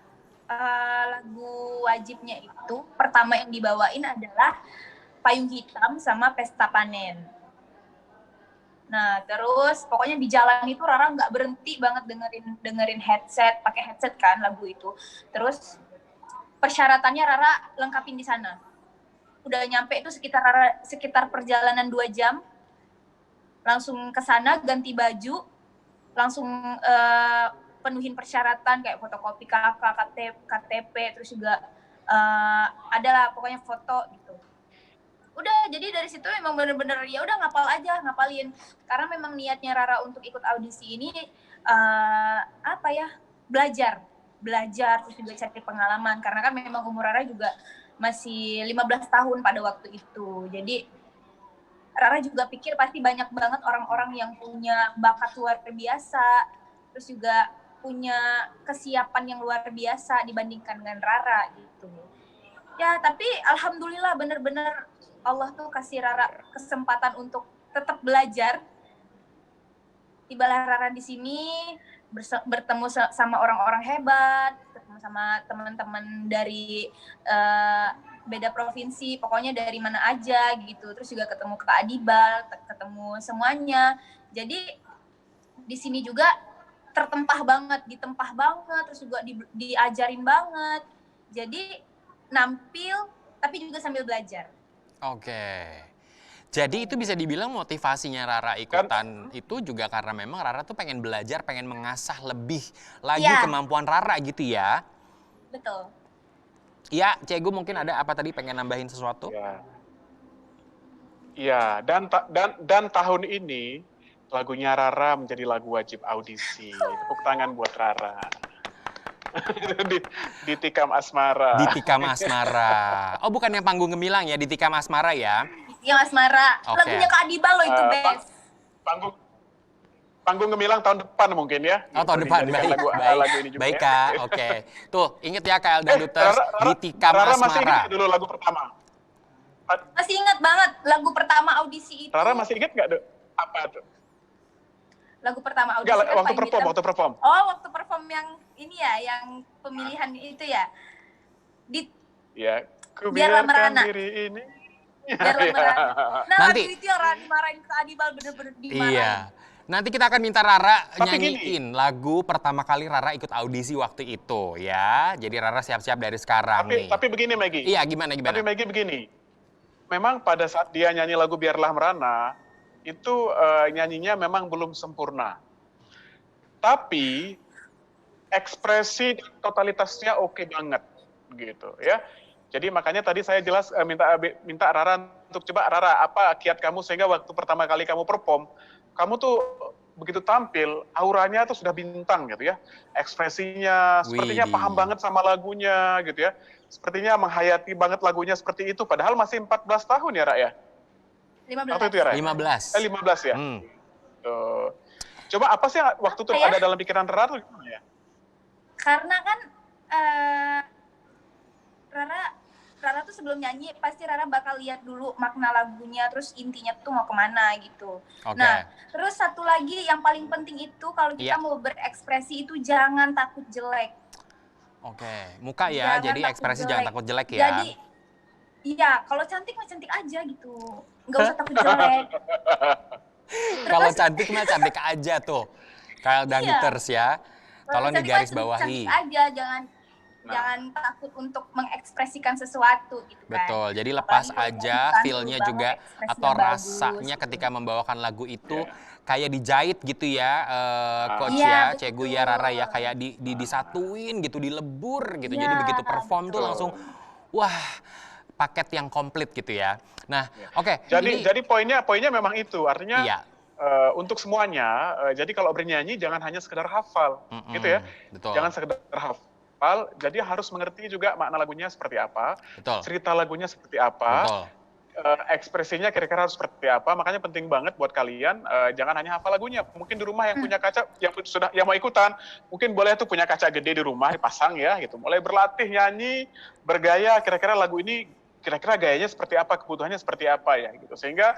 lagu wajibnya itu pertama yang dibawain adalah Payung Hitam sama Pesta Panen. Nah, terus pokoknya di jalan itu Rara nggak berhenti banget dengerin headset, pakai headset kan lagu itu. Terus persyaratannya Rara lengkapin di sana. Udah nyampe itu sekitar perjalanan 2 jam. Langsung ke sana ganti baju, langsung penuhin persyaratan kayak fotokopi KTP, terus juga adalah pokoknya foto gitu. Udah, jadi dari situ memang bener-bener ya udah ngapalin. Karena memang niatnya Rara untuk ikut audisi ini belajar terus juga cari pengalaman. Karena kan memang umur Rara juga masih 15 tahun pada waktu itu. Jadi Rara juga pikir pasti banyak banget orang-orang yang punya bakat luar biasa, terus juga punya kesiapan yang luar biasa dibandingkan dengan Rara gitu. Ya, tapi alhamdulillah bener-bener Allah tuh kasih Rara kesempatan untuk tetap belajar. Tibalah Rara di sini bertemu sama orang-orang hebat, ketemu sama teman-teman dari beda provinsi, pokoknya dari mana aja gitu. Terus juga ketemu Kak Adibal, ketemu semuanya. Jadi di sini juga ditempa banget, terus juga diajarin banget. Jadi nampil tapi juga sambil belajar. Oke. Jadi itu bisa dibilang motivasinya Rara ikutan itu juga karena memang Rara tuh pengen belajar, pengen mengasah lebih lagi kemampuan Rara gitu ya. Betul. Iya, Cegu mungkin ada apa tadi pengen nambahin sesuatu? Ya, dan tahun ini lagunya Rara menjadi lagu wajib audisi. Tepuk tangan buat Rara. di, di Tikam Asmara. Di Tikam Asmara. Oh, bukan yang panggung gemilang ya, di Tikam Asmara ya? Iya Mas Mara, Oke. lagunya Kak Adibal loh itu best. Panggung gemilang tahun depan mungkin ya. Oh, tahun depan, baik, Lagu ini juga baik ya. Kak, oke. Tuh, inget ya KL Dangduters, di Tikam Rara masih Asmara. ingat dulu lagu pertama? Masih ingat banget lagu pertama audisi itu. Rara masih ingat nggak tuh? Apa tuh? Lagu pertama audisi Enggak, apa waktu ini? perform. Oh, waktu perform yang ini ya, yang pemilihan itu ya. Di Ya, ku Biarlah biarkan Merana. diri ini. Biarlah Ya. Merana. Nah, Nanti- lagu itu yang dimarahin ke Adibal, bener-bener dimarahin. Iya. Nanti kita akan minta Rara Tapi nyanyiin lagu pertama kali Rara ikut audisi waktu itu ya. Jadi Rara siap-siap dari sekarang nih. Tapi begini Maggie. Iya, gimana? Tapi Maggie begini. Memang pada saat dia nyanyi lagu Biarlah Merana, itu nyanyinya memang belum sempurna. Tapi ekspresi dan totalitasnya oke banget gitu ya. Jadi makanya tadi saya jelas minta Rara untuk coba Rara apa kiat kamu sehingga waktu pertama kali kamu perform, kamu tuh begitu tampil auranya tuh sudah bintang gitu ya. Ekspresinya sepertinya Widih. paham banget sama lagunya gitu ya. Sepertinya menghayati banget lagunya seperti itu padahal masih 14 tahun ya Ra ya. 15. Waktu itu ya Ra? 15. 15 ya. Hmm. Tuh. Coba apa sih yang waktu itu Apa ya? ada dalam pikiran Rara tuh gimana ya? Karena kan Rara tuh sebelum nyanyi pasti Rara bakal lihat dulu makna lagunya, terus intinya tuh mau kemana gitu. Oke. Nah, terus satu lagi yang paling penting itu kalau kita Iya. mau berekspresi itu jangan takut jelek. Oke. Muka ya, Jangan jadi takut ekspresi jelek. jangan takut jelek ya. Jadi, iya, kalau cantik mah cantik aja gitu. Nggak usah takut jelek. Kalau Terus- cantik mah cantik aja tuh. KL Dangduters ya. Tolong cantik mah digaris bawahi. cantik aja, jangan takut untuk mengekspresikan sesuatu gitu kan. Betul, jadi lepas Apalagi aja kalau feel-nya banget, juga ekspresinya atau bagus, rasanya gitu. ketika membawakan lagu itu kayak dijahit gitu ya, coach Iya, ya, betul. Cegu ya Rara ya, kayak disatuin gitu, dilebur gitu. Iya, Jadi begitu perform tuh betul. langsung wah, paket yang komplit gitu ya. Nah, oke. Jadi poinnya memang itu. Artinya iya. untuk semuanya, jadi kalau bernyanyi jangan hanya sekedar hafal, Mm-mm, gitu ya. betul. Jangan sekedar hafal, jadi harus mengerti juga makna lagunya seperti apa, Betul. cerita lagunya seperti apa, Betul. ekspresinya kira-kira harus seperti apa. Makanya penting banget buat kalian, jangan hanya hafal lagunya. Mungkin di rumah yang punya kaca, yang mau ikutan, mungkin boleh tuh punya kaca gede di rumah dipasang ya, gitu. Mulai berlatih nyanyi, bergaya. Kira-kira lagu ini, kira-kira gayanya seperti apa, kebutuhannya seperti apa ya, gitu. Sehingga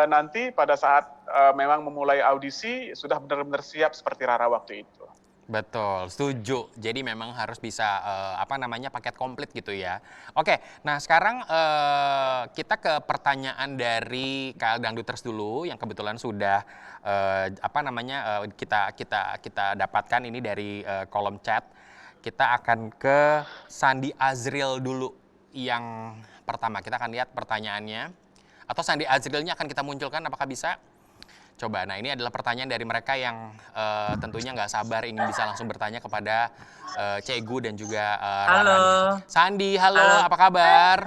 nanti pada saat memang memulai audisi sudah benar-benar siap seperti Rara waktu itu. Betul, setuju. Jadi memang harus bisa paket komplit gitu ya. Oke, nah sekarang kita ke pertanyaan dari KL Dangduters dulu yang kebetulan sudah kita dapatkan ini dari kolom chat. Kita akan ke Sandi Azril dulu yang pertama. Kita akan lihat pertanyaannya. Atau Sandi Azrilnya akan kita munculkan, apakah bisa? Coba, nah ini adalah pertanyaan dari mereka yang tentunya nggak sabar ingin bisa langsung bertanya kepada Cegu dan juga Rara. Halo. nih. Sandi, halo, Halo. apa kabar?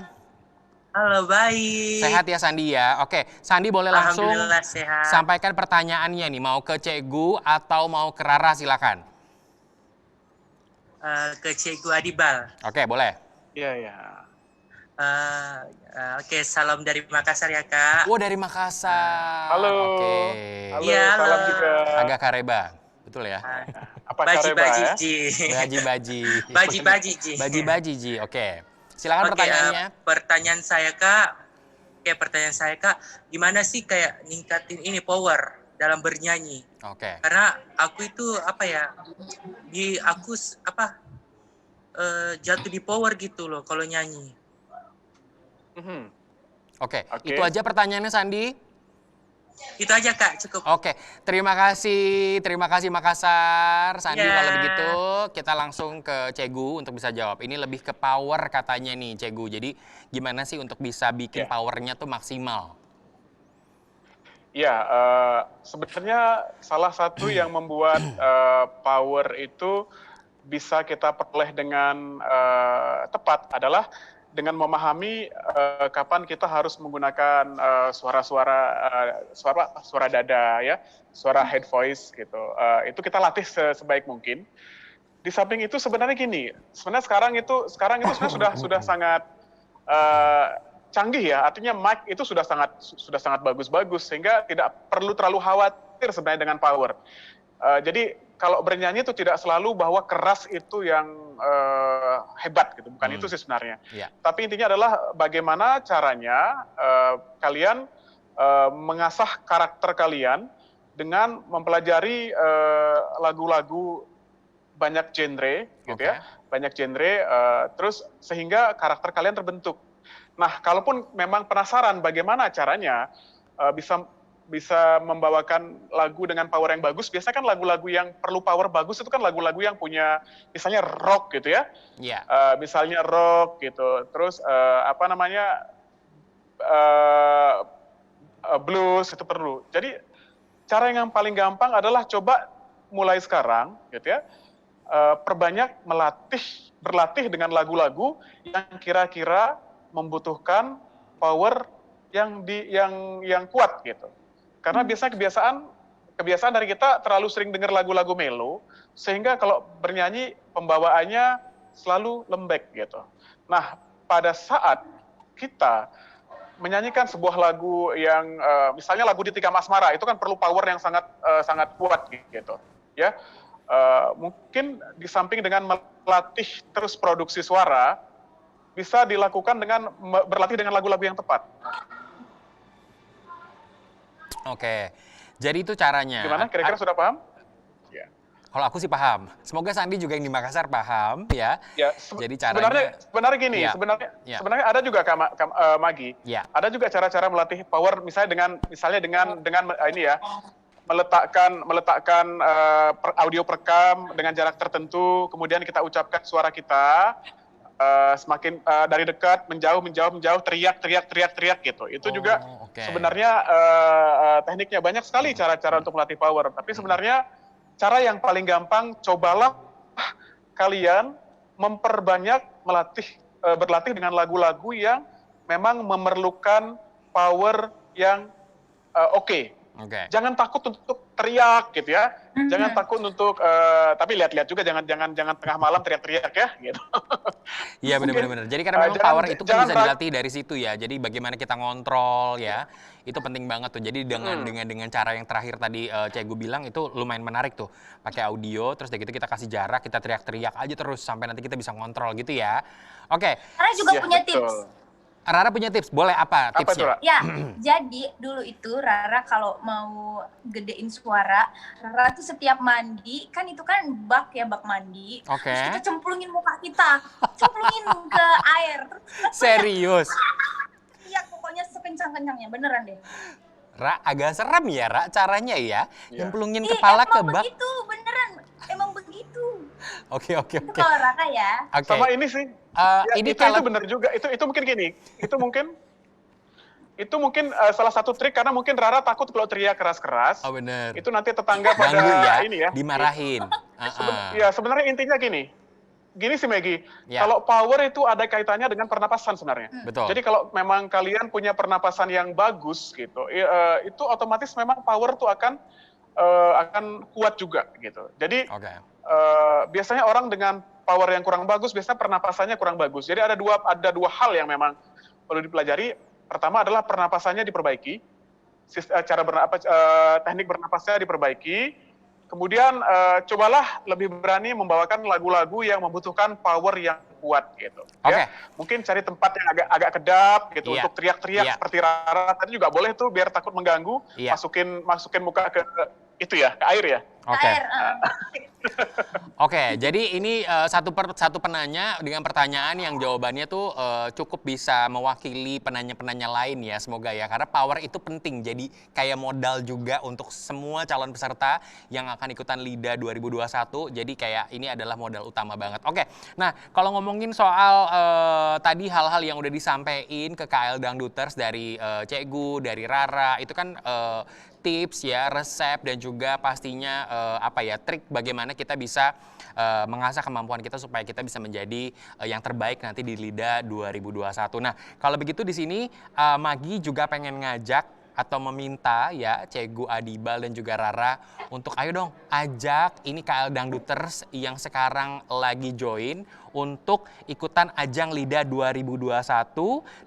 Halo, baik. Sehat ya Sandi ya? Oke, Sandi boleh langsung Alhamdulillah sehat. sampaikan pertanyaannya nih, mau ke Cegu atau mau ke Rara silakan. Ke Cikgu Adibal. Oke, boleh. Iya, ya. Oke, salam dari Makassar ya, Kak. Oh, dari Makassar. Halo. Oke. Halo, Iya, salam halo. juga. Agak Kareba, betul ya? Apa Baji-baji, Kareba ya? Ji. Baji-baji. Baji-baji, Ji. Baji-baji, Ji. Oke. Silakan Oke, pertanyaannya. pertanyaan saya, Kak. Gimana sih kayak ningkatin ini power dalam bernyanyi? Oke. Karena aku itu jatuh di power gitu loh kalau nyanyi. Mhm. Oke, Oke. itu aja pertanyaannya Sandi. Itu aja, Kak, cukup. Oke, terima kasih Makassar. Sandi, Ya. kalau begitu kita langsung ke Cegu untuk bisa jawab. Ini lebih ke power katanya nih Cegu. Jadi gimana sih untuk bisa bikin Ya. powernya tuh maksimal? Ya, sebenarnya salah satu yang membuat power itu bisa kita peroleh dengan tepat adalah dengan memahami kapan kita harus menggunakan suara dada ya, suara head voice gitu. Itu kita latih sebaik mungkin. Di samping itu sebenarnya gini, sebenarnya sekarang itu sebenarnya sudah sangat canggih ya. Artinya mic itu sudah sangat bagus-bagus sehingga tidak perlu terlalu khawatir sebenarnya dengan power. Jadi kalau bernyanyi itu tidak selalu bahwa keras itu yang hebat gitu, bukan itu sih sebenarnya. Yeah. Tapi intinya adalah bagaimana caranya kalian mengasah karakter kalian dengan mempelajari lagu-lagu banyak genre, gitu ya, banyak genre, terus sehingga karakter kalian terbentuk. Nah, kalaupun memang penasaran bagaimana caranya bisa membawakan lagu dengan power yang bagus. Biasanya kan lagu-lagu yang perlu power bagus itu kan lagu-lagu yang punya misalnya rock gitu ya. Yeah. Misalnya rock gitu. Terus blues itu perlu. Jadi cara yang paling gampang adalah coba mulai sekarang gitu ya. Perbanyak berlatih dengan lagu-lagu yang kira-kira membutuhkan power yang kuat gitu. Karena biasanya kebiasaan dari kita terlalu sering dengar lagu-lagu melo, sehingga kalau bernyanyi pembawaannya selalu lembek gitu. Nah, pada saat kita menyanyikan sebuah lagu yang misalnya lagu Ditika Asmara, itu kan perlu power yang sangat kuat gitu, ya. Mungkin di samping dengan melatih terus produksi suara, bisa dilakukan dengan berlatih dengan lagu-lagu yang tepat. Oke, jadi itu caranya. Gimana? Kira-kira sudah paham? Ya. Kalau aku sih paham. Semoga Sandi juga yang di Makassar paham ya. Ya. Jadi caranya. Sebenarnya gini. Ya. Sebenarnya ada juga Magi. Ya. Ada juga cara-cara melatih power misalnya dengan ini ya, meletakkan audio perekam dengan jarak tertentu, kemudian kita ucapkan suara kita. Semakin dari dekat menjauh teriak gitu. Itu juga sebenarnya tekniknya banyak sekali cara-cara untuk melatih power. Tapi sebenarnya cara yang paling gampang, cobalah kalian memperbanyak berlatih dengan lagu-lagu yang memang memerlukan power yang oke. Jangan takut untuk teriak gitu ya. Jangan takut untuk tapi lihat-lihat juga jangan tengah malam teriak-teriak ya gitu. Iya benar. Jadi karena memang power itu kan bisa dilatih dari situ ya. Jadi bagaimana kita ngontrol ya. Itu penting banget tuh. Jadi dengan cara yang terakhir tadi Cegu bilang itu lumayan menarik tuh. Pakai audio terus dari gitu kita kasih jarak, kita teriak-teriak aja terus sampai nanti kita bisa ngontrol gitu ya. Oke. Karena juga punya tips. Rara punya tips, boleh apa tipsnya? Ya, jadi dulu itu Rara kalau mau gedein suara, Rara tuh setiap mandi, kan itu kan bak mandi. Terus kita cemplungin muka kita, cemplungin ke air. Terus serius? Iya, pokoknya sekencang-kencangnya, beneran deh. Ra, agak serem ya, Ra, caranya ya? Nyemplungin kepala ke bak. Begitu, beneran. Emang begitu. Oke. Itu kalau Rara ya. Sama ini sih. Itu benar juga. Itu mungkin gini. Itu mungkin salah satu trik karena mungkin Rara takut kalau teriak keras-keras. Oh benar. Itu nanti tetangga pada ini ya. Dimarahin. Ya sebenarnya intinya gini. Gini sih Maggie. Kalau power itu ada kaitannya dengan pernapasan sebenarnya. Betul. Jadi kalau memang kalian punya pernapasan yang bagus gitu, itu otomatis memang power tuh akan kuat juga gitu. Jadi biasanya orang dengan power yang kurang bagus biasanya pernapasannya kurang bagus. Jadi ada dua hal yang memang perlu dipelajari. Pertama adalah pernapasannya diperbaiki, teknik bernapasnya diperbaiki. Kemudian cobalah lebih berani membawakan lagu-lagu yang membutuhkan power yang kuat gitu. Ya. Mungkin cari tempat yang agak kedap gitu untuk teriak-teriak seperti Rara tadi juga boleh tuh biar takut mengganggu. Masukin muka ke itu ya, ke air ya. Oke, jadi ini satu penanya dengan pertanyaan yang jawabannya tuh cukup bisa mewakili penanya-penanya lain ya, semoga ya. Karena power itu penting, jadi kayak modal juga untuk semua calon peserta yang akan ikutan LIDA 2021. Jadi kayak ini adalah modal utama banget. Oke, nah kalau ngomongin soal tadi hal-hal yang udah disampaikan ke KL Dangduters dari Cegu, dari Rara, itu kan tips ya, resep dan juga pastinya trik bagaimana kita bisa mengasah kemampuan kita supaya kita bisa menjadi yang terbaik nanti di LIDA 2021. Nah, kalau begitu di sini Magi juga pengen ngajak atau meminta ya Cegu Adibal dan juga Rara untuk ayo dong ajak ini KL Dangduters yang sekarang lagi join untuk ikutan ajang LIDA 2021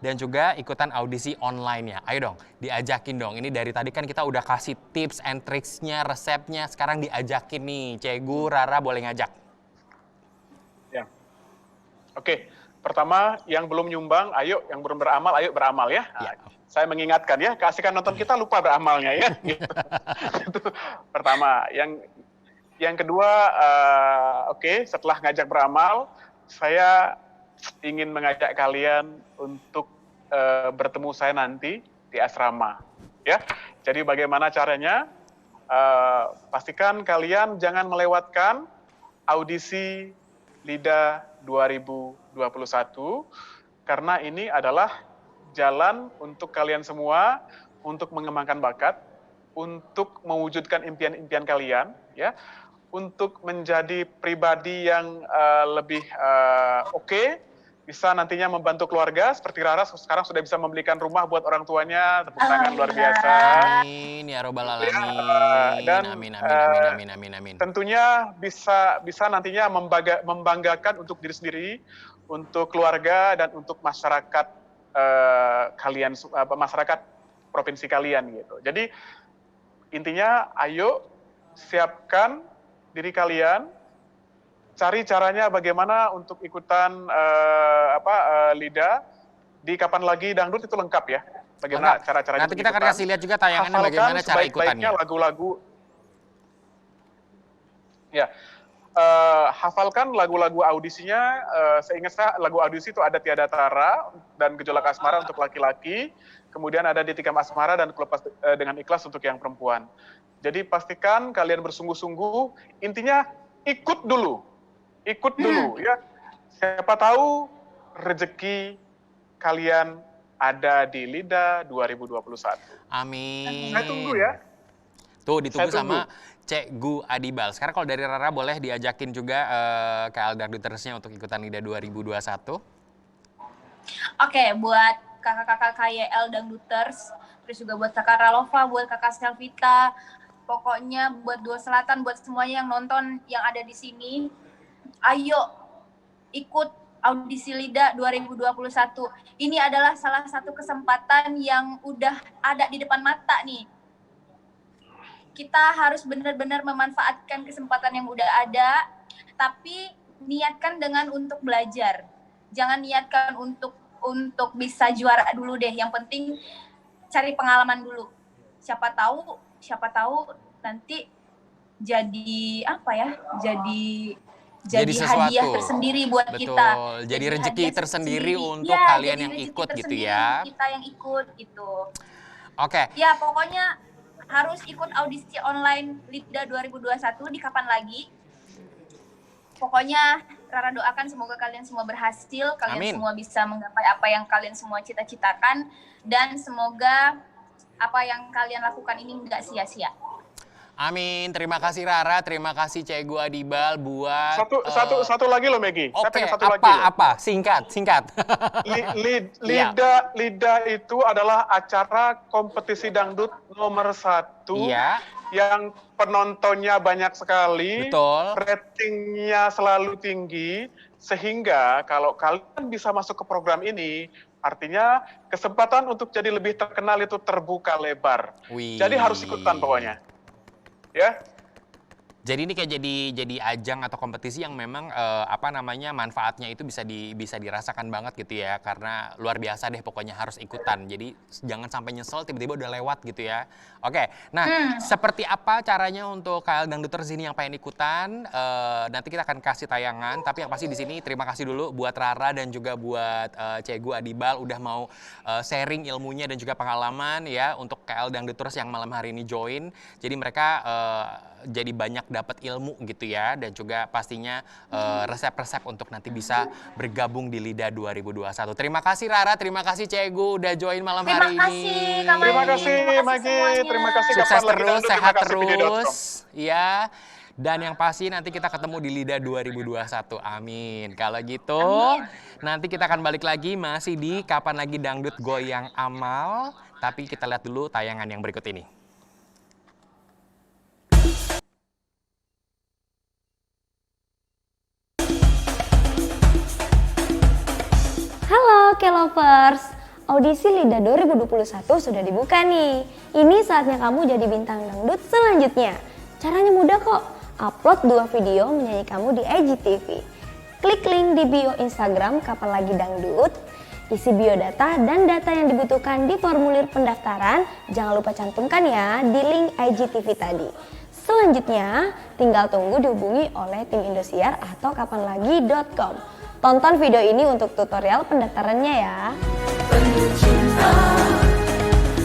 dan juga ikutan audisi online ya. Ayo dong diajakin dong. Ini dari tadi kan kita udah kasih tips and tricksnya, resepnya, sekarang diajakin nih. Cegu, Rara boleh ngajak. Ya. Oke, pertama yang belum nyumbang, ayo, yang belum beramal, ayo beramal ya. Nah, saya mengingatkan ya, keasikan nonton kita lupa beramalnya ya. Gitu. Itu pertama. Yang kedua, setelah ngajak beramal, saya ingin mengajak kalian untuk bertemu saya nanti di asrama. Ya, jadi bagaimana caranya? Pastikan kalian jangan melewatkan audisi LIDA 2021 karena ini adalah jalan untuk kalian semua untuk mengembangkan bakat, untuk mewujudkan impian-impian kalian, ya, untuk menjadi pribadi yang lebih oke, bisa nantinya membantu keluarga seperti Rara sekarang sudah bisa membelikan rumah buat orang tuanya, tepuk tangan luar biasa. Amin ya robbal alamin. Dan Amin. tentunya bisa nantinya membanggakan untuk diri sendiri, untuk keluarga dan untuk masyarakat kalian, masyarakat provinsi kalian gitu. Jadi intinya ayo siapkan diri kalian, cari caranya bagaimana untuk ikutan LIDA di Kapan Lagi Dangdut itu lengkap ya. Bagaimana cara-caranya? Nanti kita akan kasih lihat juga tayangannya bagaimana cara ikutannya. Lagu-lagu. Ya. Hafalkan lagu-lagu audisinya, seingat saya lagu audisi itu ada Tiada Tara dan Gejolak Asmara untuk laki-laki, kemudian ada Ditikam Asmara dan Kulepas dengan Ikhlas untuk yang perempuan. Jadi pastikan kalian bersungguh-sungguh, intinya ikut dulu ya. Siapa tahu rezeki kalian ada di LIDA 2021. Amin. Saya tunggu ya. Tuh ditunggu sama Cegu Adibal. Sekarang kalau dari Rara boleh diajakin juga KL Dangdutersnya untuk ikutan LIDA 2021. Oke, buat kakak-kakak KYL Dangduters, terus juga buat kakak Ralova, buat kakak Selvita, pokoknya buat Dua Selatan, buat semuanya yang nonton yang ada di sini, ayo ikut audisi LIDA 2021. Ini adalah salah satu kesempatan yang udah ada di depan mata nih. Kita harus benar-benar memanfaatkan kesempatan yang udah ada, tapi niatkan dengan untuk belajar. Jangan niatkan untuk bisa juara dulu deh. Yang penting cari pengalaman dulu. Siapa tahu nanti jadi jadi hadiah tersendiri buat kita. Betul. Jadi rezeki tersendiri untuk kalian yang ikut gitu ya. Kita yang ikut gitu. Oke. Ya, pokoknya harus ikut audisi online LIDA 2021 di Kapan Lagi. Pokoknya Rara doakan semoga kalian semua berhasil, kalian semua bisa menggapai apa yang kalian semua cita-citakan, dan semoga apa yang kalian lakukan ini nggak sia-sia. Amin. Terima kasih Rara, terima kasih Cegu Adibal buat satu lagi loh Maggie. Oke, apa? Singkat. LIDA itu adalah acara kompetisi dangdut nomor 1 yang penontonnya banyak sekali, betul, ratingnya selalu tinggi, sehingga kalau kalian bisa masuk ke program ini, artinya kesempatan untuk jadi lebih terkenal itu terbuka lebar. Jadi harus ikutan pokoknya. Ya. Jadi ini kayak jadi ajang atau kompetisi yang memang manfaatnya itu bisa dirasakan banget gitu ya, karena luar biasa deh pokoknya harus ikutan. Jadi jangan sampai nyesel tiba-tiba udah lewat gitu ya. Oke. Nah, seperti apa caranya untuk KL Dangduters ini yang pengen ikutan? Nanti kita akan kasih tayangan, tapi yang pasti di sini terima kasih dulu buat Rara dan juga buat Cegu Adibal udah mau sharing ilmunya dan juga pengalaman ya untuk KL Dangduters yang malam hari ini join. Jadi mereka jadi banyak dapat ilmu gitu ya, dan juga pastinya resep-resep untuk nanti bisa bergabung di LIDA 2021. Terima kasih Rara, terima kasih Cegu udah join malam hari ini. Terima kasih Magi, terima kasih Sukses Kapan Lagi terus, Dangdut, terima sehat kasih video.com. terus, ya. Dan yang pasti nanti kita ketemu di LIDA 2021, amin. Kalau gitu, nanti kita akan balik lagi masih di Kapan Lagi Dangdut Goyang Amal. Tapi kita lihat dulu tayangan yang berikut ini. Halo K-Lovers, audisi LIDA 2021 sudah dibuka nih. Ini saatnya kamu jadi bintang dangdut selanjutnya. Caranya mudah kok, upload 2 video menyanyi kamu di IGTV. Klik link di bio Instagram Kapan Lagi Dangdut, isi biodata dan data yang dibutuhkan di formulir pendaftaran. Jangan lupa cantumkan ya di link IGTV tadi. Selanjutnya, tinggal tunggu dihubungi oleh tim Indosiar atau kapanlagi.com. Tonton video ini untuk tutorial pendaftarannya ya. Penuh cinta,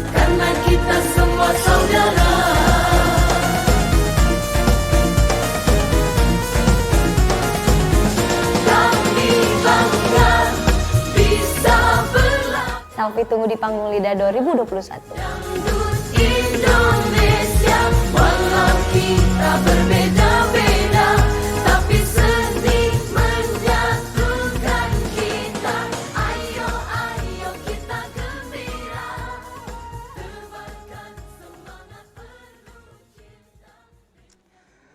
karena kita semua saudara. Kami bangga bisa berlabuh. Selfie tunggu di panggung LIDA 2021. Dangdut Indonesia, walau kita berbeda-beda, tapi seni menyatukan kita. Ayo, ayo kita gembira, tebarkan semangat penuh cinta.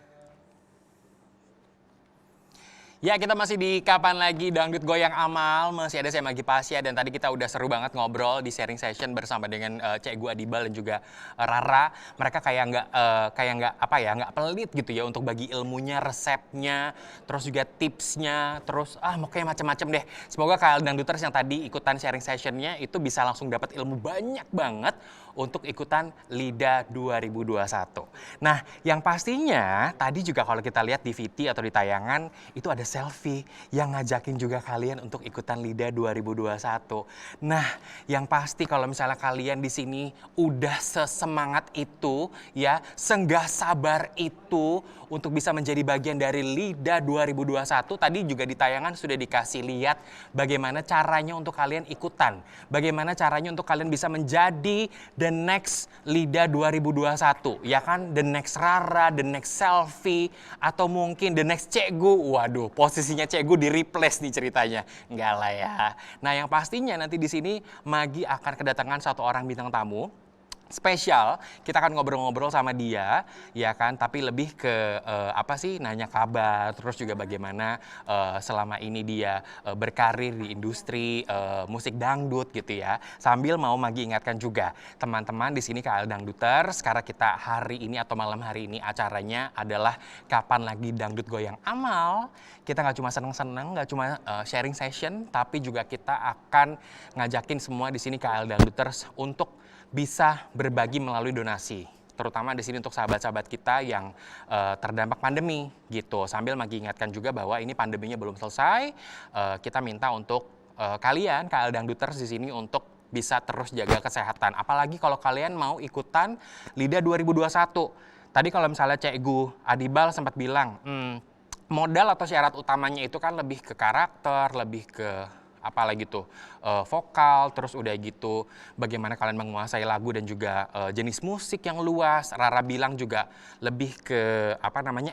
Ya, kita masih di Kapan Lagi Dangdut Goyang Amal, masih ada saya Magi Pasya, dan tadi kita udah seru banget ngobrol di sharing session bersama dengan Cegu Adibal dan juga Rara. Mereka kayak nggak pelit gitu ya untuk bagi ilmunya, resepnya, terus juga tipsnya, terus kayak macam-macam deh. Semoga KL Dangduters yang tadi ikutan sharing sessionnya itu bisa langsung dapat ilmu banyak banget untuk ikutan LIDA 2021. Nah, yang pastinya tadi juga kalau kita lihat di VT atau di tayangan itu ada selfie yang ngajakin juga kalian untuk ikutan LIDA 2021. Nah, yang pasti kalau misalnya kalian di sini udah sesemangat itu ya, senggah sabar itu untuk bisa menjadi bagian dari LIDA 2021. Tadi juga di tayangan sudah dikasih lihat bagaimana caranya untuk kalian ikutan. Bagaimana caranya untuk kalian bisa menjadi the next LIDA 2021. Ya kan, the next Rara, the next Selfie, atau mungkin the next Cegu. Waduh, posisinya Cegu di replace nih ceritanya. Enggak lah ya. Nah, yang pastinya nanti di sini Magi akan kedatangan satu orang bintang tamu spesial. Kita akan ngobrol-ngobrol sama dia, ya kan, tapi lebih ke nanya kabar, terus juga bagaimana selama ini dia berkarir di industri musik dangdut gitu ya. Sambil mau Magi ingatkan juga teman-teman di sini KL Dangduters, karena kita hari ini atau malam hari ini acaranya adalah Kapan Lagi Dangdut Goyang Amal. Kita nggak cuma seneng-seneng, nggak cuma sharing session, tapi juga kita akan ngajakin semua di sini KL Dangduters untuk bisa berbagi melalui donasi, terutama di sini untuk sahabat-sahabat kita yang terdampak pandemi gitu. Sambil Magi ingatkan juga bahwa ini pandeminya belum selesai, kita minta untuk kalian KL Dangduters di sini untuk bisa terus jaga kesehatan. Apalagi kalau kalian mau ikutan LIDA 2021. Tadi kalau misalnya Cegu Adibal sempat bilang, modal atau syarat utamanya itu kan lebih ke karakter, lebih ke apalagi tuh vokal, terus udah gitu bagaimana kalian menguasai lagu dan juga jenis musik yang luas. Rara bilang juga lebih ke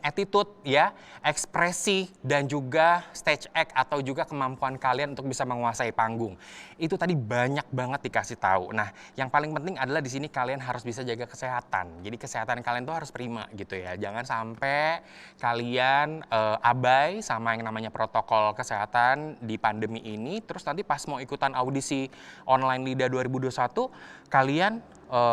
attitude ya, ekspresi dan juga stage act atau juga kemampuan kalian untuk bisa menguasai panggung. Itu tadi banyak banget dikasih tahu. Nah, yang paling penting adalah di sini kalian harus bisa jaga kesehatan. Jadi kesehatan kalian tuh harus prima gitu ya. Jangan sampai kalian abai sama yang namanya protokol kesehatan di pandemi ini. Terus nanti pas mau ikutan audisi online LIDA 2021, kalian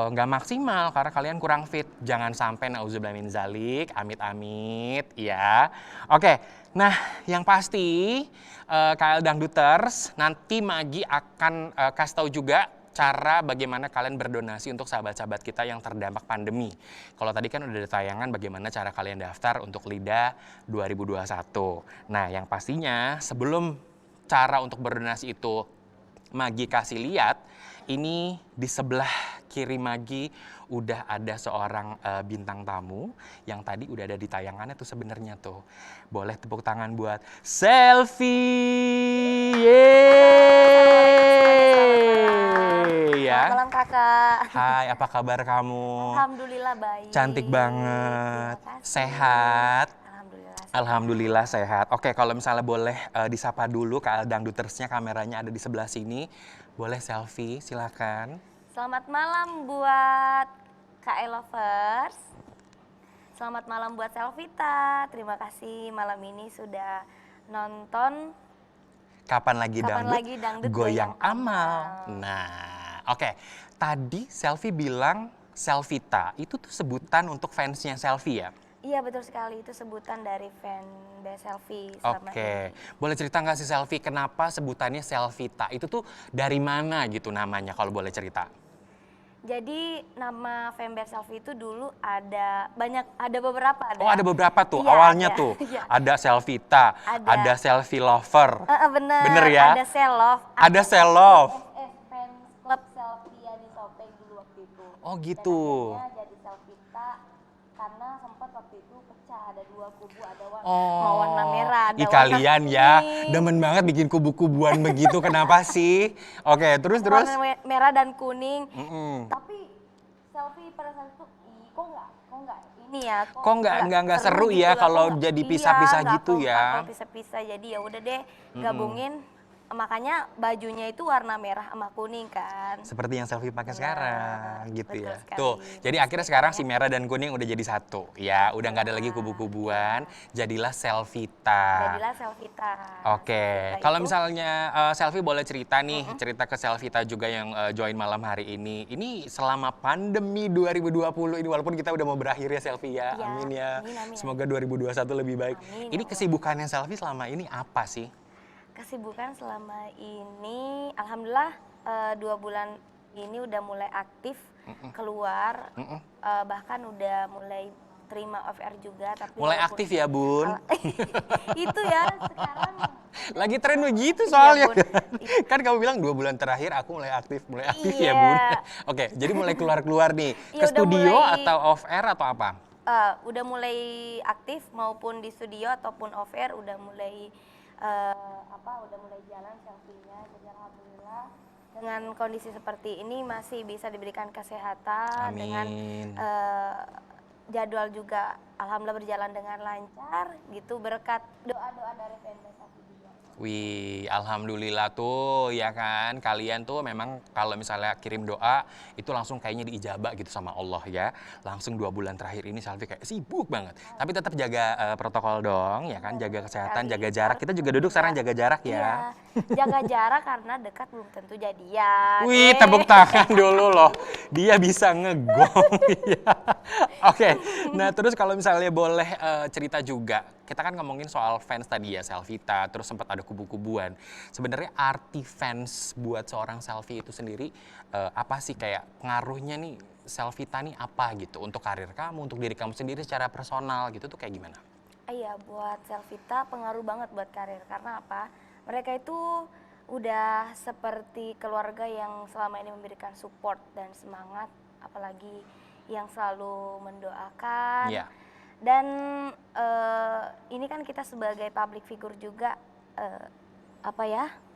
nggak maksimal karena kalian kurang fit. Jangan sampai nauzubillah min zalik, amit-amit ya. Oke, nah yang pasti KL Dangduters nanti Magi akan kasih tahu juga cara bagaimana kalian berdonasi untuk sahabat-sahabat kita yang terdampak pandemi. Kalau tadi kan udah ada tayangan bagaimana cara kalian daftar untuk LIDA 2021. Nah, yang pastinya sebelum cara untuk berdonasi itu Magi kasih lihat, ini di sebelah kiri Magi udah ada seorang bintang tamu yang tadi udah ada di tayangannya tuh sebenarnya tuh. Boleh tepuk tangan buat Selfie. Yeay. Ya. Selamat malam kakak. Hai, apa kabar kamu? Alhamdulillah baik. Cantik banget. Terima kasih. Sehat. Alhamdulillah. Alhamdulillah sehat. Oke, kalau misalnya boleh disapa dulu Kak Dangdutersnya, kameranya ada di sebelah sini. Boleh selfie, silakan. Selamat malam buat KL Lovers. Selamat malam buat Selvita. Terima kasih malam ini sudah nonton Kapan lagi Kapan dangdut? Lagi Dangdut Goyang Goyang amal. Amal. Nah, oke. Tadi Selfie bilang Selvita, itu tuh sebutan untuk fansnya Selfie ya? Iya betul sekali, itu sebutan dari fanbase Selfie selama Oke, ini. boleh cerita nggak sih Selfie, kenapa sebutannya Selvita? Itu tuh dari mana gitu namanya kalau boleh cerita? Jadi nama fanbase Selfie itu dulu ada beberapa. Oh ada beberapa tuh, Iya, awalnya ada. tuh. Iya. Ada Selvita, ada Selfie Lover. Bener. Bener ya? Ada Selove. Ada Selove. Fans Club Selfie di Sopeng dulu waktu itu. Oh gitu. Dan akhirnya jadi Selvita karena sempat waktu itu pecah, ada dua kubu, ada Oh, mau warna merah, ada ih warna kalian ya, kuning. demen banget bikin kubu-kubuan begitu, kenapa sih? Oke, terus? Warna merah dan kuning. Mm-mm. Tapi Selfie pada saat itu, kok nggak ini ya? Kok nggak seru ya gitu, kalau kok nggak- jadi iya, pisah-pisah nggak gitu ya? kalau pisah-pisah, jadi ya udah deh gabungin. Makanya bajunya itu warna merah sama kuning kan. Seperti yang Selfie pakai sekarang gitu betul ya. sekali. Tuh, jadi akhirnya sekarang si merah dan kuning udah jadi satu ya. Udah nggak ada lagi kubu-kubuan, jadilah Selvita. Jadilah Selvita. Oke, Selvita kalau itu- misalnya Selfie boleh cerita nih, cerita ke Selvita juga yang join malam hari ini. Ini selama pandemi 2020 ini, walaupun kita udah mau berakhir ya Selfie ya, Iya, amin ya. amin. Semoga 2021 lebih baik. Amin, Ini ya Allah. kesibukannya Selfie selama ini apa sih? Kesibukan selama ini, alhamdulillah 2 bulan ini udah mulai aktif keluar, bahkan udah mulai terima off air juga. Tapi Mulai walaupun- aktif ya Bun? Itu ya sekarang. Lagi tren begitu Iya, soalnya. Bun. Kan kamu bilang 2 bulan terakhir aku mulai aktif ya Iya. Bun. Oke, jadi mulai keluar-keluar nih. Ke Iya, udah studio mulai- atau off air atau apa? Udah mulai aktif maupun di studio ataupun off air udah mulai udah mulai jalan Selfie-nya. Jadi alhamdulillah dengan kondisi seperti ini masih bisa diberikan kesehatan dengan Amin. jadwal juga alhamdulillah berjalan dengan lancar gitu berkat doa-doa dari fanbase Selfie juga. Wih, alhamdulillah tuh ya kan. Kalian tuh memang kalau misalnya kirim doa itu langsung kayaknya diijabah gitu sama Allah ya. Langsung 2 bulan terakhir ini Selfie kayak sibuk banget. Tapi tetap jaga protokol dong ya kan, jaga kesehatan, jaga jarak. Kita juga duduk sekarang jaga jarak ya. Iya, jaga jarak karena dekat belum tentu jadian. Wih, tepuk tangan dulu loh. Dia bisa ngegong. Iya. Oke, nah terus kalau misalnya boleh cerita juga. Kita kan ngomongin soal fans tadi ya, Selvita, terus sempat ada kubu-kubuan. Sebenarnya arti fans buat seorang Selfie itu sendiri apa sih, kayak pengaruhnya nih Selvita nih apa gitu untuk karir kamu, untuk diri kamu sendiri secara personal gitu tuh kayak gimana? Iya, buat Selvita pengaruh banget buat karir. Karena apa? Mereka itu udah seperti keluarga yang selama ini memberikan support dan semangat, apalagi yang selalu mendoakan. Iya. Dan ini kan kita sebagai public figure juga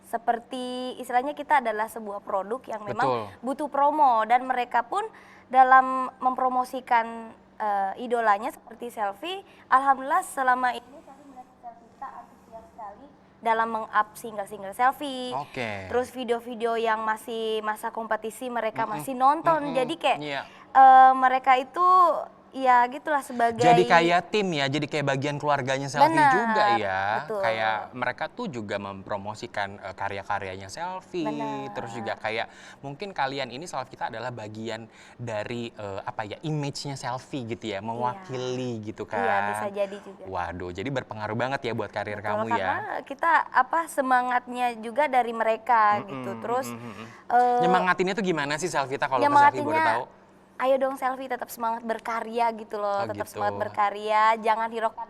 seperti istilahnya kita adalah sebuah produk yang memang Betul. butuh promo, dan mereka pun dalam mempromosikan idolanya seperti Selfie, alhamdulillah selama ini kami melihat Selvita antusias sekali dalam meng-up single-single Selfie. Oke. Terus video-video yang masih masa kompetisi mereka masih nonton. Jadi kayak Iya. mereka itu ya gitulah sebagai Jadi kayak tim ya, jadi kayak bagian keluarganya Selfie Benar, juga ya. betul. Kayak mereka tuh juga mempromosikan karya-karyanya Selfie. Benar. Terus juga kayak mungkin kalian ini Selvita adalah bagian dari image-nya Selfie gitu ya, mewakili gitu kan. Iya, bisa jadi juga. Waduh, jadi berpengaruh banget ya buat karir Betul, kamu ya. karena kita semangatnya juga dari mereka gitu. Terus Nyemangatinnya tuh gimana sih Selvita kalau ke Selfie boleh tahu? ayo dong Selfie tetap semangat berkarya gitu loh, Oh, tetap gitu. semangat berkarya, jangan hiraukan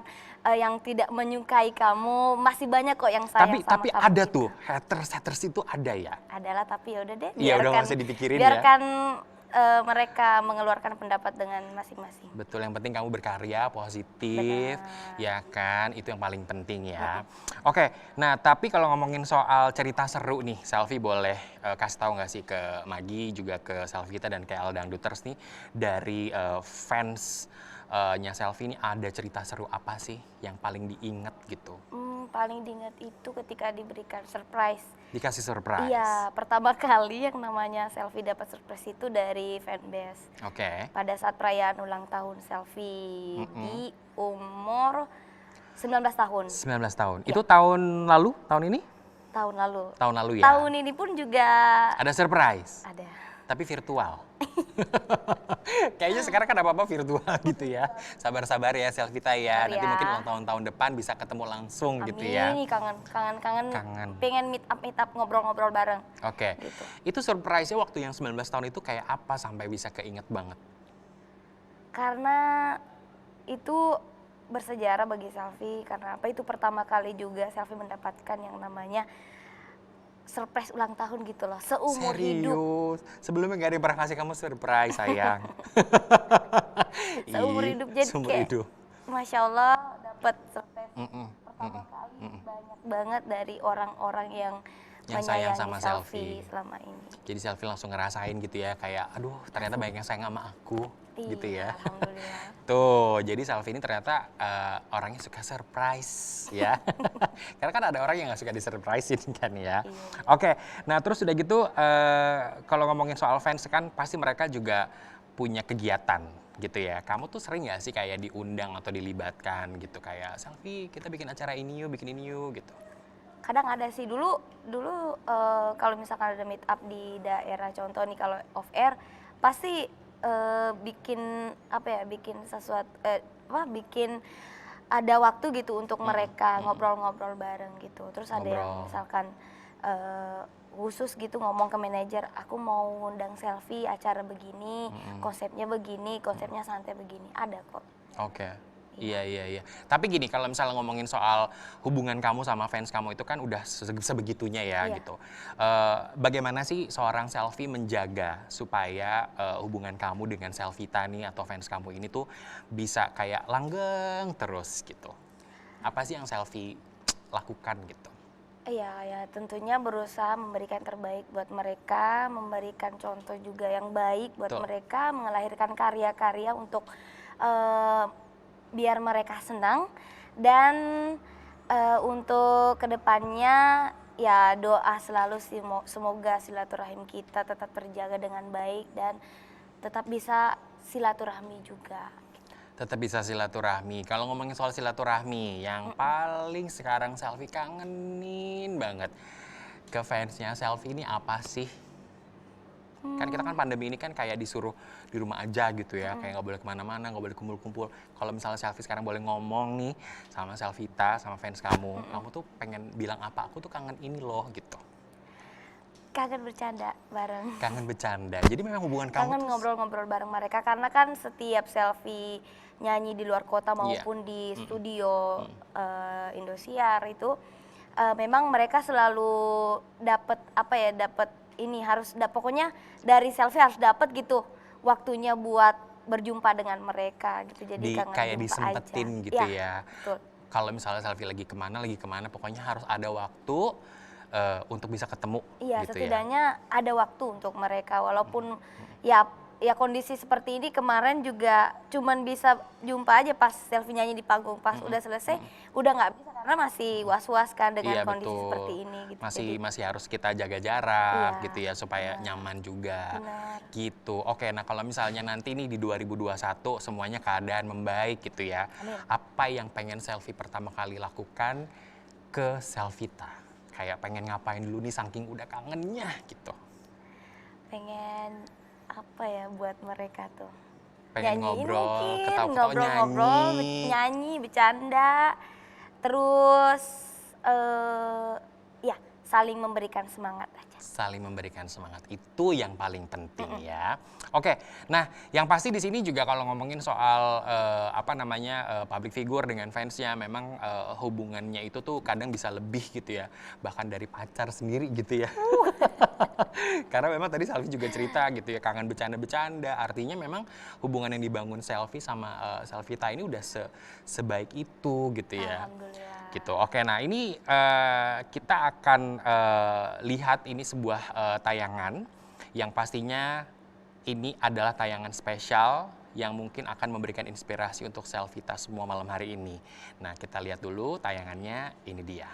yang tidak menyukai kamu, masih banyak kok yang sayang Tapi sama ada kita. tuh haters itu ada ya. Adalah, tapi ya udah deh, Iya, udah nggak usah dipikirin ya. biarkan mereka mengeluarkan pendapat dengan masing-masing. Betul, yang penting kamu berkarya positif, Benar. ya kan? Itu yang paling penting ya. Oke, nah tapi kalau ngomongin soal cerita seru nih, Selfie boleh kasih tahu nggak sih ke Magi, juga ke Selvita dan KL Dangduters nih, dari fansnya Selfie ini ada cerita seru apa sih yang paling diinget gitu? Paling diingat itu ketika diberikan surprise. Dikasih surprise? Iya, pertama kali yang namanya Selfie dapat surprise itu dari fanbase. Oke. Pada saat perayaan ulang tahun Selfie di umur 19 tahun. 19 tahun. Ya. Itu tahun lalu? Tahun ini? Tahun lalu. Tahun lalu ya? Tahun ini pun juga Ada surprise? ada. Tapi virtual. Kayaknya sekarang kan apa-apa virtual gitu ya. Sabar-sabar ya Selvita ya. Sabar Nanti ya. mungkin ulang tahun depan bisa ketemu langsung gitu ya. Amin, kangen. Kangen. Pengen meet up ngobrol-ngobrol bareng. Oke. Gitu. Itu surprise-nya waktu yang 19 tahun itu kayak apa sampai bisa keinget banget? Karena itu bersejarah bagi Selfie, karena apa, itu pertama kali juga Selfie mendapatkan yang namanya surprise ulang tahun gitu loh, seumur hidup. Serius? Sebelumnya gak ada yang pernah kasih kamu surprise sayang. Seumur Ih, hidup, jadi seumur kayak hidup. Masya Allah dapat surprise Mm-mm, pertama mm-mm, kali mm-mm. banyak banget dari orang-orang yang Yang sayang menyayangi sama Selfie Selfie. selama ini. Jadi Selfie langsung ngerasain gitu ya, kayak aduh ternyata banyak yang sayang sama aku gitu Iya, ya. Alhamdulillah. Tuh, jadi Selfie ini ternyata orangnya suka surprise ya. Karena kan ada orang yang gak suka disurprisein kan ya. Iya. Oke, nah terus udah gitu kalau ngomongin soal fans kan pasti mereka juga punya kegiatan gitu ya. Kamu tuh sering gak sih kayak diundang atau dilibatkan gitu, kayak Selfie kita bikin acara ini yuk, bikin ini yuk gitu. Kadang ada sih, dulu kalau misalkan ada meet up di daerah, contoh nih kalau off air pasti bikin sesuatu, bikin ada waktu gitu untuk mereka ngobrol-ngobrol bareng gitu. Terus ada yang Ngobrol. misalkan khusus gitu ngomong ke manajer, aku mau ngundang Selfie acara begini, konsepnya begini, konsepnya santai begini, ada kok. Oke. Iya. Tapi gini, kalau misalnya ngomongin soal hubungan kamu sama fans kamu itu kan udah sebegitunya ya Iya. gitu. Bagaimana sih seorang Selfie menjaga supaya hubungan kamu dengan Selvita nih atau fans kamu ini tuh bisa kayak langgeng terus gitu? Apa sih yang Selfie lakukan gitu? Iya, ya tentunya berusaha memberikan terbaik buat mereka, memberikan contoh juga yang baik buat Betul. mereka, melahirkan karya-karya untuk biar mereka senang, dan untuk kedepannya ya doa selalu sih, semoga silaturahim kita tetap terjaga dengan baik dan tetap bisa silaturahmi juga. Tetap bisa silaturahmi. Kalau ngomongin soal silaturahmi, yang paling sekarang Selfie kangenin banget ke fansnya Selfie ini apa sih? Kan kita kan pandemi ini kan kayak disuruh di rumah aja gitu ya, kayak nggak boleh kemana-mana, nggak boleh kumpul-kumpul. Kalau misalnya Selfie sekarang boleh ngomong nih sama Selvita, sama fans kamu, kamu tuh pengen bilang apa? Aku tuh kangen ini loh gitu. Kangen bercanda bareng. Kangen bercanda. Jadi memang hubungan kamu Kangen tuh ngobrol-ngobrol bareng mereka, karena kan setiap Selfie nyanyi di luar kota maupun di studio Indosiar itu memang mereka selalu dapat pokoknya dari Selfie harus dapat gitu waktunya buat berjumpa dengan mereka gitu. Jadi kangen kayak jumpa disempetin aja. gitu Ya, ya. betul. Kalau misalnya Selfie lagi kemana, pokoknya harus ada waktu untuk bisa ketemu Iya, gitu ya. setidaknya ada waktu untuk mereka, walaupun ya kondisi seperti ini kemarin juga cuman bisa jumpa aja pas Selfie nyanyi di panggung, pas udah selesai udah nggak bisa karena masih was-was kan dengan Iya, kondisi betul. seperti ini gitu. Masih harus kita jaga jarak Iya, gitu ya supaya nyaman juga. Benar. Gitu. Oke, nah kalau misalnya nanti nih di 2021 semuanya keadaan membaik gitu ya. Amin. Apa yang pengen Selfie pertama kali lakukan ke Selvita? Kayak pengen ngapain dulu nih saking udah kangennya gitu. Pengen apa ya buat mereka tuh? Pengen Nyanyiin ngobrol, mungkin, ketawa-ketawa ngobrol-ngobrol, nyanyi, bercanda, terus ya saling memberikan semangat aja. Saling memberikan semangat itu yang paling penting ya. Oke, nah yang pasti di sini juga kalau ngomongin soal public figure dengan fansnya, memang hubungannya itu tuh kadang bisa lebih gitu ya, bahkan dari pacar sendiri gitu ya. Karena memang tadi Selfie juga cerita gitu ya, kangen bercanda-bercanda. Artinya memang hubungan yang dibangun Selfie sama Selvita ini udah sebaik itu gitu ya. Alhamdulillah. Gitu. Oke, nah ini kita akan lihat ini sebuah tayangan yang pastinya ini adalah tayangan spesial yang mungkin akan memberikan inspirasi untuk Selvita semua malam hari ini. Nah, kita lihat dulu tayangannya, ini dia.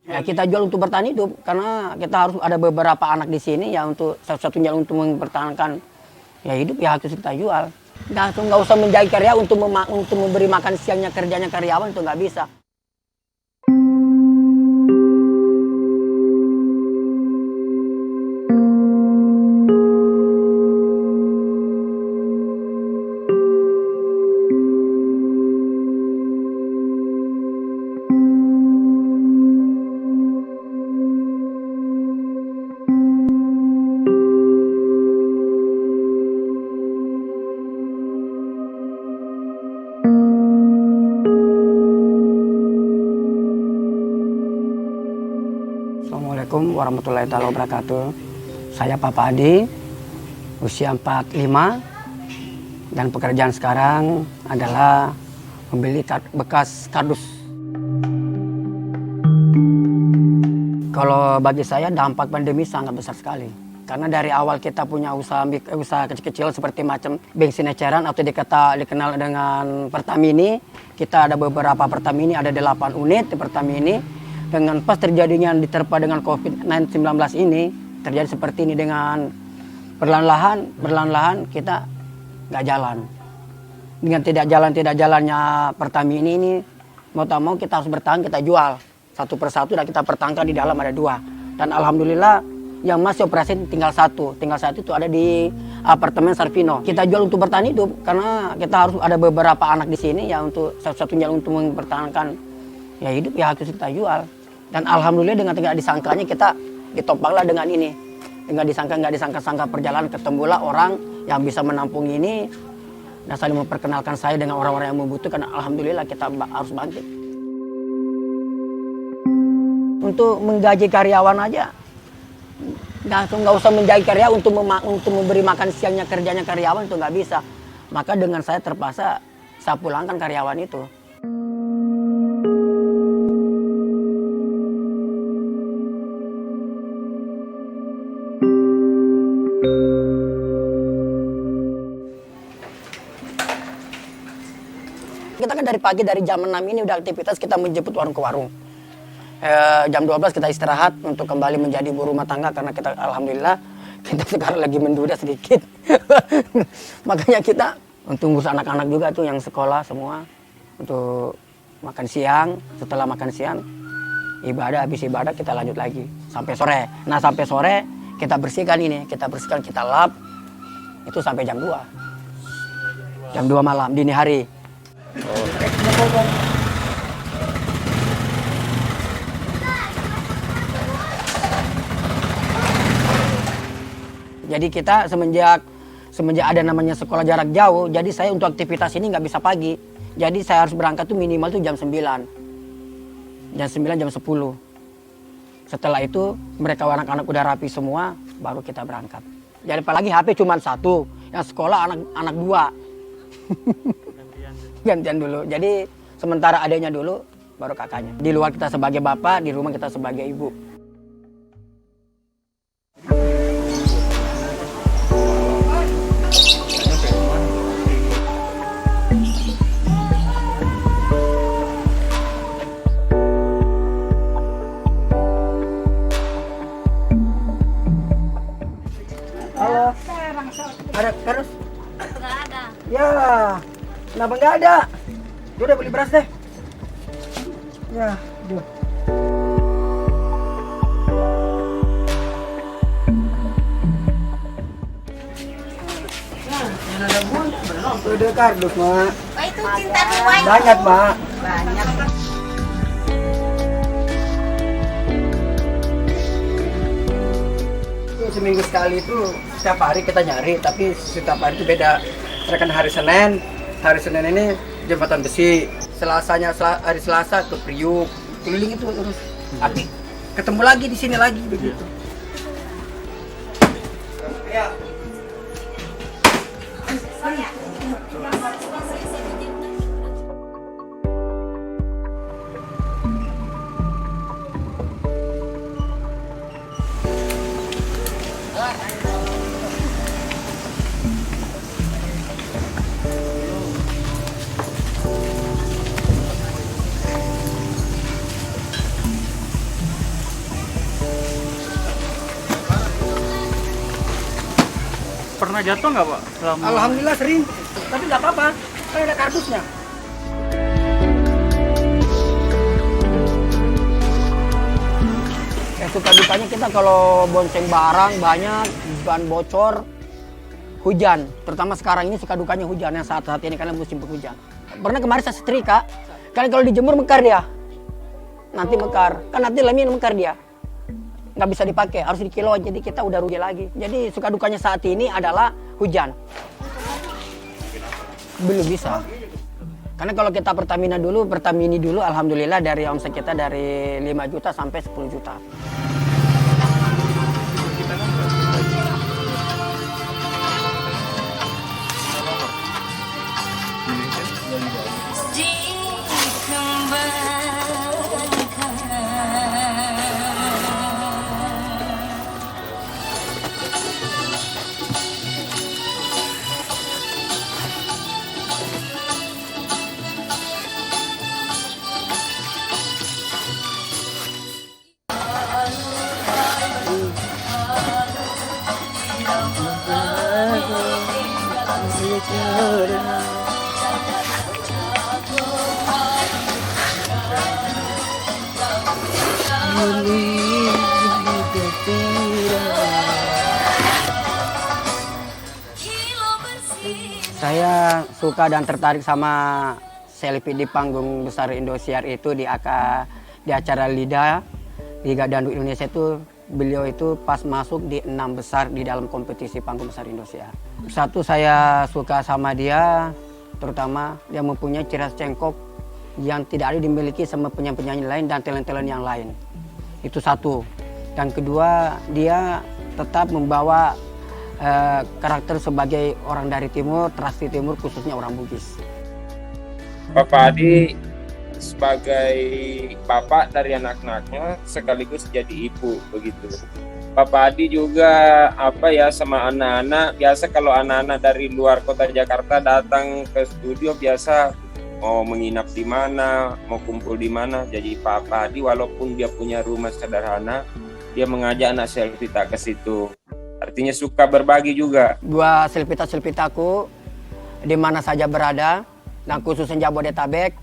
Ya, kita jual untuk bertahan hidup karena kita harus ada beberapa anak di sini ya, untuk satu-satunya untuk mempertahankan ya hidup ya harus kita jual. Nggak usah menjadi karya untuk memberi makan siangnya kerjanya karyawan, itu nggak bisa. Assalamualaikum warahmatullahi wabarakatuh. Saya Papa Adi, usia 45, dan pekerjaan sekarang adalah membeli bekas kardus. Kalau bagi saya dampak pandemi sangat besar sekali. Karena dari awal kita punya usaha kecil-kecil seperti macam bensin eceran atau dikenal dengan Pertamini. Kita ada beberapa Pertamini, ada 8 unit di Pertamini. Dengan pas terjadinya diterpa dengan COVID-19 ini, terjadi seperti ini dengan perlahan-lahan kita nggak jalan. Dengan tidak jalannya Pertamini ini, mau tak mau kita harus bertahan, kita jual satu persatu dan kita pertahankan. Di dalam ada 2. Dan alhamdulillah yang masih operasi tinggal satu itu ada di apartemen Sarvino. Kita jual untuk bertahan hidup karena kita harus ada beberapa anak di sini ya, untuk satu-satunya untuk mempertahankan ya hidup ya harus kita jual. Dan alhamdulillah dengan tidak disangkanya kita ditopanglah dengan ini. Dengan nggak disangka-sangka perjalanan ketemulah orang yang bisa menampung ini dan saling memperkenalkan saya dengan orang-orang yang membutuhkan. Alhamdulillah kita harus bangkit. Untuk menggaji karyawan aja, nggak usah menjadi karya untuk memberi makan siangnya kerjanya karyawan, itu nggak bisa. Maka dengan saya terpaksa saya pulangkan karyawan itu. Kita kan dari pagi, dari jam 6 ini udah aktivitas, kita menjemput warung ke warung. Jam 12 kita istirahat untuk kembali menjadi ibu rumah tangga karena kita alhamdulillah kita sekarang lagi menduda sedikit. Makanya kita untuk ngurus anak-anak juga tuh yang sekolah semua, untuk makan siang. Setelah makan siang habis ibadah kita lanjut lagi sampai sore. Nah sampai sore kita bersihkan, kita lap itu sampai jam 2 malam dini hari. Jadi kita semenjak ada namanya sekolah jarak jauh, jadi saya untuk aktivitas ini nggak bisa pagi. Jadi saya harus berangkat tuh minimal tuh jam 9. Jam 9, jam 10. Setelah itu mereka anak-anak udah rapi semua, baru kita berangkat. Jadi apalagi HP cuma 1, yang sekolah anak 2. Gantian dulu. Jadi sementara adanya dulu, baru kakaknya. Di luar kita sebagai bapak, di rumah kita sebagai ibu. Halo. Ada kardus? Nggak ada. Ya, kenapa nggak ada? Udah beli beras deh. Ya, aduh. Udah kardus, Mak. Oh, itu cinta rumah. Banyak, Mak. Banyak. seminggu sekali itu setiap hari kita nyari, tapi setiap hari itu beda. Misalkan hari Senin ini jembatan besi, hari Selasa ke Priuk, keliling itu terus. Tapi ketemu lagi di sini lagi begitu. Ya. Pernah jatuh nggak Pak? Selama... Alhamdulillah sering, tapi nggak apa-apa, kan ada kardusnya. Ya suka dukanya kita kalau bonceng barang banyak, ban bocor, hujan. Terutama sekarang ini suka dukanya hujan yang saat-saat ini karena musim penghujan. Pernah kemarin saya setrika, kan kalau dijemur mekar dia. Nanti mekar, kan nanti lemnya mekar dia. Nggak bisa dipakai, harus dikilo, jadi kita udah rugi lagi. Jadi suka dukanya saat ini adalah hujan. Belum bisa. Karena kalau kita Pertamini dulu, alhamdulillah dari omset kita dari 5 juta sampai 10 juta. Saya suka dan tertarik sama selfie di panggung besar Indosiar itu di acara LIDA, Liga Dangdut Indonesia itu beliau itu pas masuk di 6 besar di dalam kompetisi panggung besar Indosiar. Satu saya suka sama dia, terutama dia mempunyai ciri khas cengkok yang tidak ada dimiliki sama penyanyi-penyanyi lain dan talent-talent yang lain. Itu satu. Dan kedua, dia tetap membawa karakter sebagai orang dari timur, Trasti Timur, khususnya orang Bugis. Bapak Adi sebagai bapak dari anak-anaknya sekaligus jadi ibu begitu. Bapak Adi juga sama anak-anak, biasa kalau anak-anak dari luar kota Jakarta datang ke studio biasa mau menginap di mana, mau kumpul di mana. Jadi Bapak Adi walaupun dia punya rumah sederhana, dia mengajak anak Selvita ke situ. Artinya suka berbagi juga. Buat Selvita-Selvitaku di mana saja berada, dan khususnya Jabodetabek,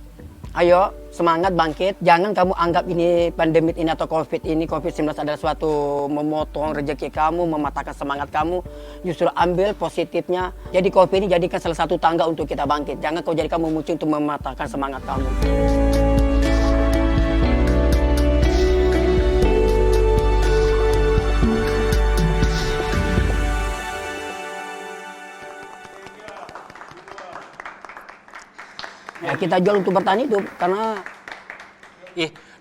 ayo semangat bangkit. Jangan kamu anggap ini pandemi ini atau COVID-19 adalah suatu memotong rezeki kamu, mematahkan semangat kamu. Justru ambil positifnya. Jadi COVID ini jadikan salah satu tangga untuk kita bangkit. Jangan kau jadikan memuncul untuk mematahkan semangat kamu. Ya, kita jual untuk bertahan hidup karena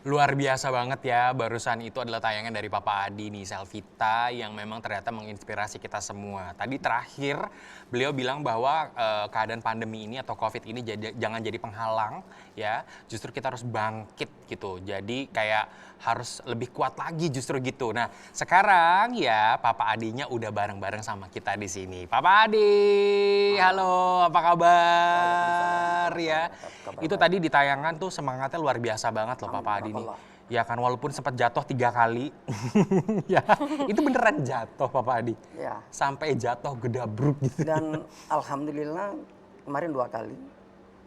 luar biasa banget ya. Barusan itu adalah tayangan dari Papa Adi nih, Selvita, yang memang ternyata menginspirasi kita semua. Tadi terakhir beliau bilang bahwa keadaan pandemi ini atau COVID ini jangan jadi penghalang ya. Justru kita harus bangkit gitu. Jadi kayak harus lebih kuat lagi justru gitu. Nah, sekarang ya Papa Adinya udah bareng-bareng sama kita di sini. Papa Adi, halo, apa kabar ya? Itu tadi di tayangan tuh semangatnya luar biasa banget loh Papa Adi nih. Ya kan, walaupun sempat jatuh 3 kali. Ya, itu beneran jatuh Papa Adi. ya. Sampai jatuh gedabruk gitu. Dan alhamdulillah kemarin 2 kali.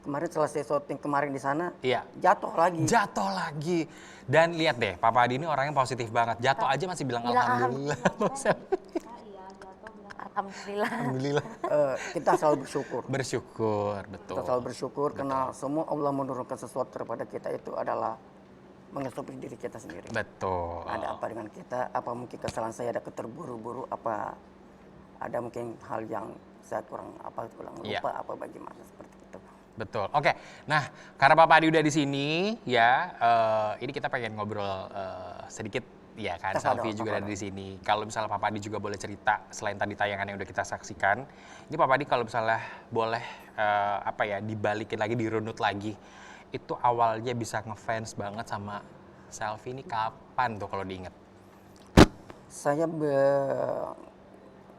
Kemarin selesai syuting kemarin di sana, Iya. jatuh lagi. Jatuh lagi. Dan lihat deh, Papa Adi ini orangnya positif banget. Jatuh aja masih bilang alhamdulillah. Alhamdulillah. Alhamdulillah. Kita selalu bersyukur. Bersyukur, betul. Kita selalu bersyukur karena semua Allah menurunkan sesuatu kepada kita itu adalah mengekspresi diri kita sendiri. Betul. Ada apa dengan kita? Apa mungkin kesalahan saya ada keterburu-buru? Apa ada mungkin hal yang saya kurang Iya. lupa? Apa bagaimana seperti itu? Betul. Oke. Nah, karena Papa Adi udah di sini ya, ini kita pengen ngobrol sedikit ya kan. Selfie juga ada di sini. Kalau misalnya Papa Adi juga boleh cerita selain tadi tayangan yang udah kita saksikan. Ini Papa Adi kalau misalnya boleh dibalikin lagi, dirunut lagi. Itu awalnya bisa ngefans banget sama Selfie ini kapan tuh kalau diinget? Saya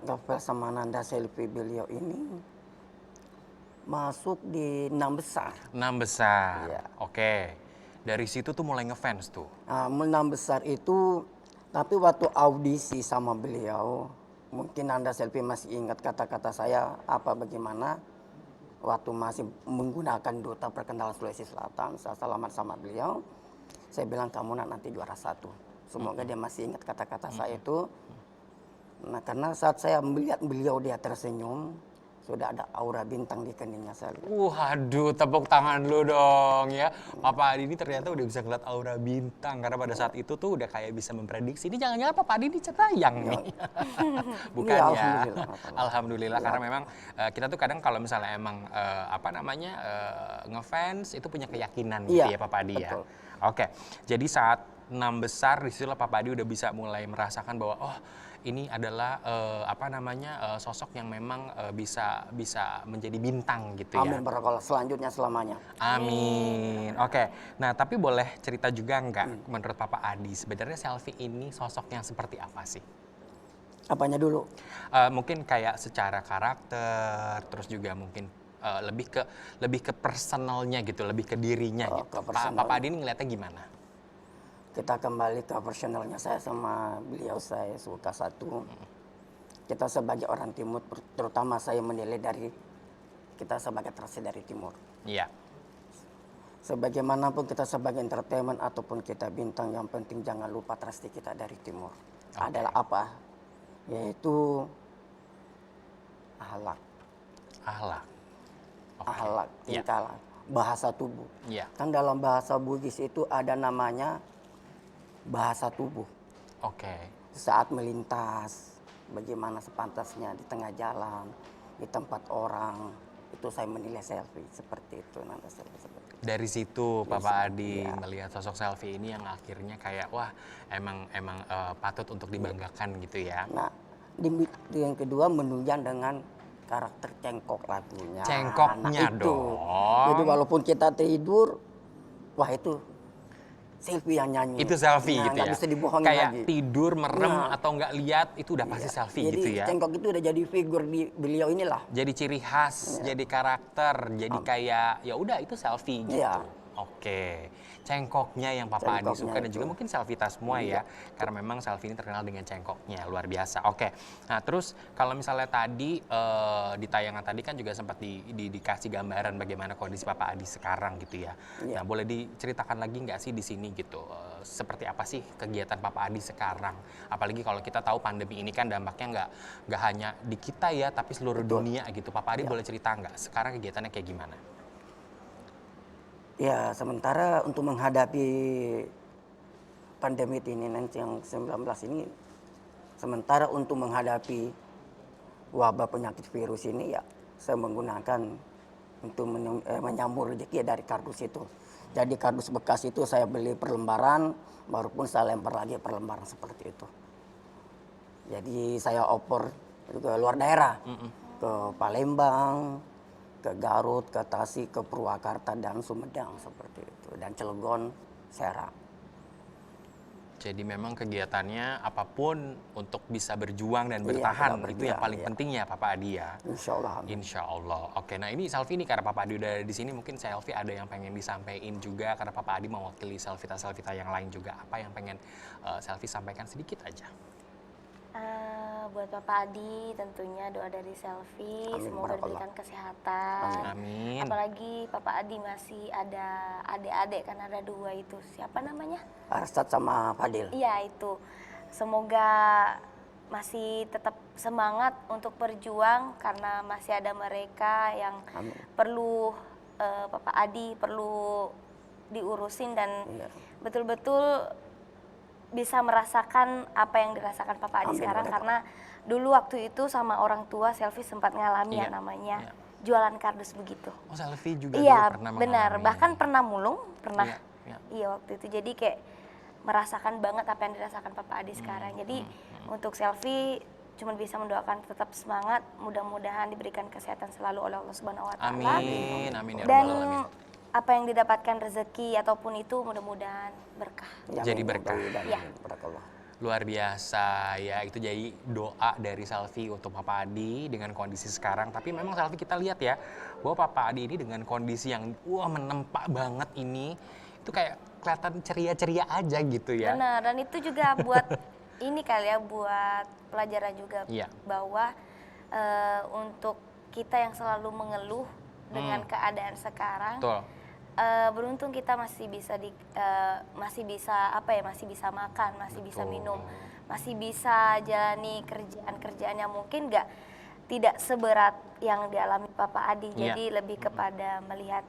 ngefans sama Nanda Selfie beliau ini masuk di 6 besar. 6 besar. Iya. Oke. Dari situ tuh mulai ngefans tuh. 6 besar itu, tapi waktu audisi sama beliau, mungkin Nanda Selfie masih ingat kata-kata saya apa bagaimana waktu masih menggunakan Duta Perkenalan Sulawesi Selatan. Saya selamat sama beliau. Saya bilang kamu nanti juara 1. Semoga dia masih ingat kata-kata saya itu. Nah, karena saat saya melihat beliau dia tersenyum, sudah ada aura bintang di keningnya saya. Waduh, tepuk tangan lu dong ya. Papa Adi ini ternyata udah bisa ngeliat aura bintang. Karena pada saat itu tuh udah kayak bisa memprediksi. Ini jangan-jangan Papa Adi ini cenayang nih. Bukan Iya, ya. alhamdulillah. Alhamdulillah. Iya. Karena memang kita tuh kadang kalau misalnya emang ngefans itu punya keyakinan gitu Iya, ya Papa Adi ya. betul. Oke, jadi saat 6 besar disitulah Papa Adi udah bisa mulai merasakan bahwa oh ini adalah sosok yang memang bisa menjadi bintang gitu ya. Amin barakallah, selanjutnya selamanya. Amin. Oke. Nah, tapi boleh cerita juga nggak menurut Papa Adi sebenarnya Selfie ini sosok yang seperti apa sih? Apanya dulu? Mungkin kayak secara karakter, terus juga mungkin lebih ke personalnya gitu, lebih ke dirinya Oh, gitu. ke personal. Papa Adi ini ngeliatnya gimana? Kita kembali ke personalnya saya sama beliau, saya suka satu. Kita sebagai orang timur, terutama saya menilai dari kita sebagai terasi dari timur. Iya. Sebagaimanapun kita sebagai entertainment ataupun kita bintang, yang penting jangan lupa trasti kita dari timur. Adalah apa? Yaitu ahlak. Ahlak. Oke. Ahlak, Iya. tingkah laku, bahasa tubuh. Iya. Kan dalam bahasa Bugis itu ada namanya bahasa tubuh. Oke. Saat melintas, bagaimana sepantasnya di tengah jalan, di tempat orang, itu saya menilai Selfie seperti itu. Nanda Selfie seperti itu. Dari situ Papa Adi Iya. melihat sosok Selfie ini yang akhirnya kayak wah emang patut untuk dibanggakan gitu ya. Nah, yang kedua menunjang dengan karakter cengkok lagunya. Cengkoknya itu. dong. Jadi walaupun kita tidur, wah itu Selfie yang nyanyi. Itu Selfie Nah, gitu nggak ya. bisa dibohongin Kayak lagi. tidur merem Nah. atau nggak lihat itu udah pasti Iya. Selfie Jadi gitu ya. cengkok itu udah jadi figur di beliau inilah. Jadi ciri khas, jadi karakter, jadi kayak ya udah itu Selfie gitu. Iya. Oke, cengkoknya yang Papa Adi Cengkoknya suka dan itu. juga mungkin Selfie tas semua ya, karena memang Selfie ini terkenal dengan cengkoknya luar biasa. Oke, nah terus kalau misalnya tadi di tayangan tadi kan juga sempat dikasih gambaran bagaimana kondisi Papa Adi sekarang gitu ya. Iya. Nah boleh diceritakan lagi nggak sih di sini gitu, seperti apa sih kegiatan Papa Adi sekarang? Apalagi kalau kita tahu pandemi ini kan dampaknya nggak hanya di kita ya, tapi seluruh Betul. dunia gitu. Papa Adi Iya. boleh cerita nggak sekarang kegiatannya kayak gimana? Ya, sementara untuk menghadapi pandemi ini nanti yang 19 ini, sementara untuk menghadapi wabah penyakit virus ini ya saya menggunakan untuk menyambung rezeki dari kardus itu. Jadi kardus bekas itu saya beli per lembaran, baru pun saya lempar lagi per lembaran seperti itu. Jadi saya oper ke luar daerah, ke Palembang, ke Garut, ke Tasik, ke Purwakarta, dan Sumedang seperti itu. Dan Cilegon, Serang. Jadi memang kegiatannya apapun untuk bisa berjuang dan Iya, bertahan, kita itu yang berjuang, paling iya. penting ya Papa Adi ya. Insya Allah. amin. Insya Allah. Oke, nah ini Selfie nih karena Papa Adi udah ada di sini, mungkin Selfie ada yang pengen disampaikan juga karena Papa Adi mewakili Selfie yang lain juga. Apa yang pengen Selfie sampaikan sedikit aja? Buat Papa Adi tentunya doa dari Selfie, Amin, semoga barakallah. diberikan kesehatan. Amin. Apalagi Papa Adi masih ada adik-adik, kan ada 2 itu. Siapa namanya? Arsad sama Fadil. Iya itu. Semoga masih tetap semangat untuk berjuang karena masih ada mereka yang Amin. perlu Papa Adi perlu diurusin dan Iya. betul-betul bisa merasakan apa yang dirasakan Papa Adi Amin, sekarang, Bapak. karena dulu waktu itu sama orang tua Selfie sempat ngalami Iya, yang namanya iya. jualan kardus begitu. Oh, Selfie juga Iya, dulu pernah benar. mengalami. Bahkan pernah mulung, pernah. Iya, iya. Iya, waktu itu. Jadi kayak merasakan banget apa yang dirasakan Papa Adi sekarang. Jadi untuk Selfie cuma bisa mendoakan tetap semangat, mudah-mudahan diberikan kesehatan selalu oleh Allah Subhanahu wa taala. Amin, amin ya Dan rabbal alamin. apa yang didapatkan rezeki ataupun itu mudah-mudahan berkah. Jadi berkah. Iya. Barakallah. Luar biasa ya, itu jadi doa dari Selfie untuk Papa Adi dengan kondisi sekarang. Tapi memang Selfie kita lihat ya, bahwa Papa Adi ini dengan kondisi yang menempa banget ini, itu kayak kelihatan ceria-ceria aja gitu ya. Benar, dan itu juga buat ini kali ya, buat pelajaran juga Iya. bahwa untuk kita yang selalu mengeluh dengan keadaan sekarang, Betul. beruntung kita masih bisa masih bisa makan, masih bisa Betul. minum, masih bisa jalani kerjaan-kerjaan yang mungkin tidak seberat yang dialami Papa Adi. Iya. Jadi lebih kepada melihat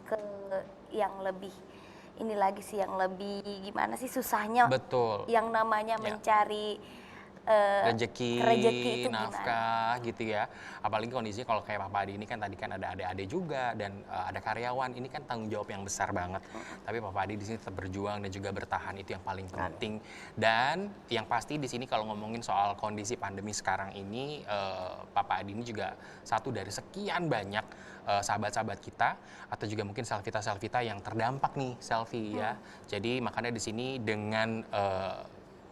ke yang lebih ini lagi sih, yang lebih gimana sih susahnya Betul. yang namanya Ya. mencari Rezeki, itu gimana. nafkah gitu ya. Apalagi kondisinya kalau kayak Papa Adi ini kan tadi kan ada adik-adik juga dan ada karyawan. Ini kan tanggung jawab yang besar banget. Tapi Papa Adi di sini tetap berjuang dan juga bertahan, itu yang paling penting. Dan yang pasti di sini kalau ngomongin soal kondisi pandemi sekarang ini, Papa Adi ini juga satu dari sekian banyak sahabat-sahabat kita atau juga mungkin Selvita yang terdampak nih, Selfie ya. Jadi makanya di sini dengan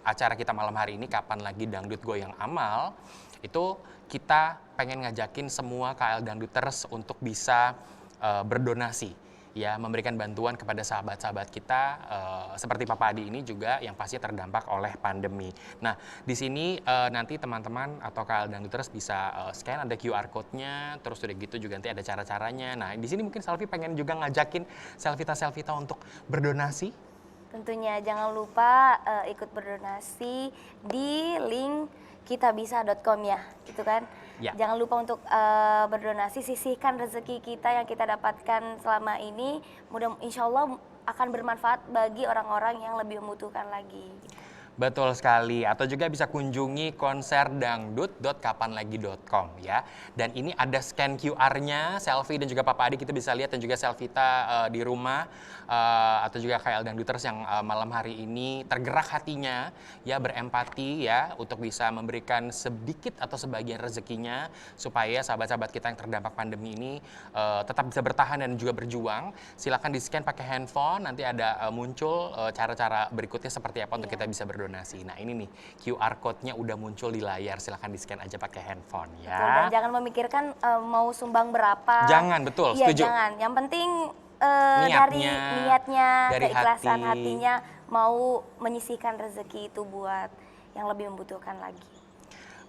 acara kita malam hari ini, Kapan Lagi Dangdut Goyang Amal, itu kita pengen ngajakin semua KL Dangduters untuk bisa berdonasi, ya, memberikan bantuan kepada sahabat-sahabat kita seperti Papa Adi ini juga yang pasti terdampak oleh pandemi. Nah, di sini nanti teman-teman atau KL Dangduters bisa scan, ada QR code-nya, terus udah gitu juga nanti ada cara-caranya. Nah, di sini mungkin Selfie pengen juga ngajakin Selvita untuk berdonasi. Tentunya jangan lupa ikut berdonasi di link kitabisa.com ya, gitu kan. Ya. Jangan lupa untuk berdonasi, sisihkan rezeki kita yang kita dapatkan selama ini. Insya Allah akan bermanfaat bagi orang-orang yang lebih membutuhkan lagi. Betul sekali, atau juga bisa kunjungi konserdangdut.kapanlagi.com ya. Dan ini ada scan QR-nya, Selfie dan juga Papa Adi kita bisa lihat, dan juga Selvita di rumah atau juga KL Dangduters yang malam hari ini tergerak hatinya ya, berempati ya untuk bisa memberikan sedikit atau sebagian rezekinya supaya sahabat-sahabat kita yang terdampak pandemi ini tetap bisa bertahan dan juga berjuang. Silakan di scan pakai handphone, nanti ada muncul cara-cara berikutnya seperti apa untuk kita bisa berdonasi. Nah ini nih QR code-nya udah muncul di layar, silahkan di scan aja pakai handphone Betul, dan ya. jangan memikirkan mau sumbang berapa. Jangan, betul, Iya, setuju. jangan. Yang penting dari Niatnya, niatnya, dari keikhlasan hati. hatinya mau menyisihkan rezeki itu buat yang lebih membutuhkan lagi.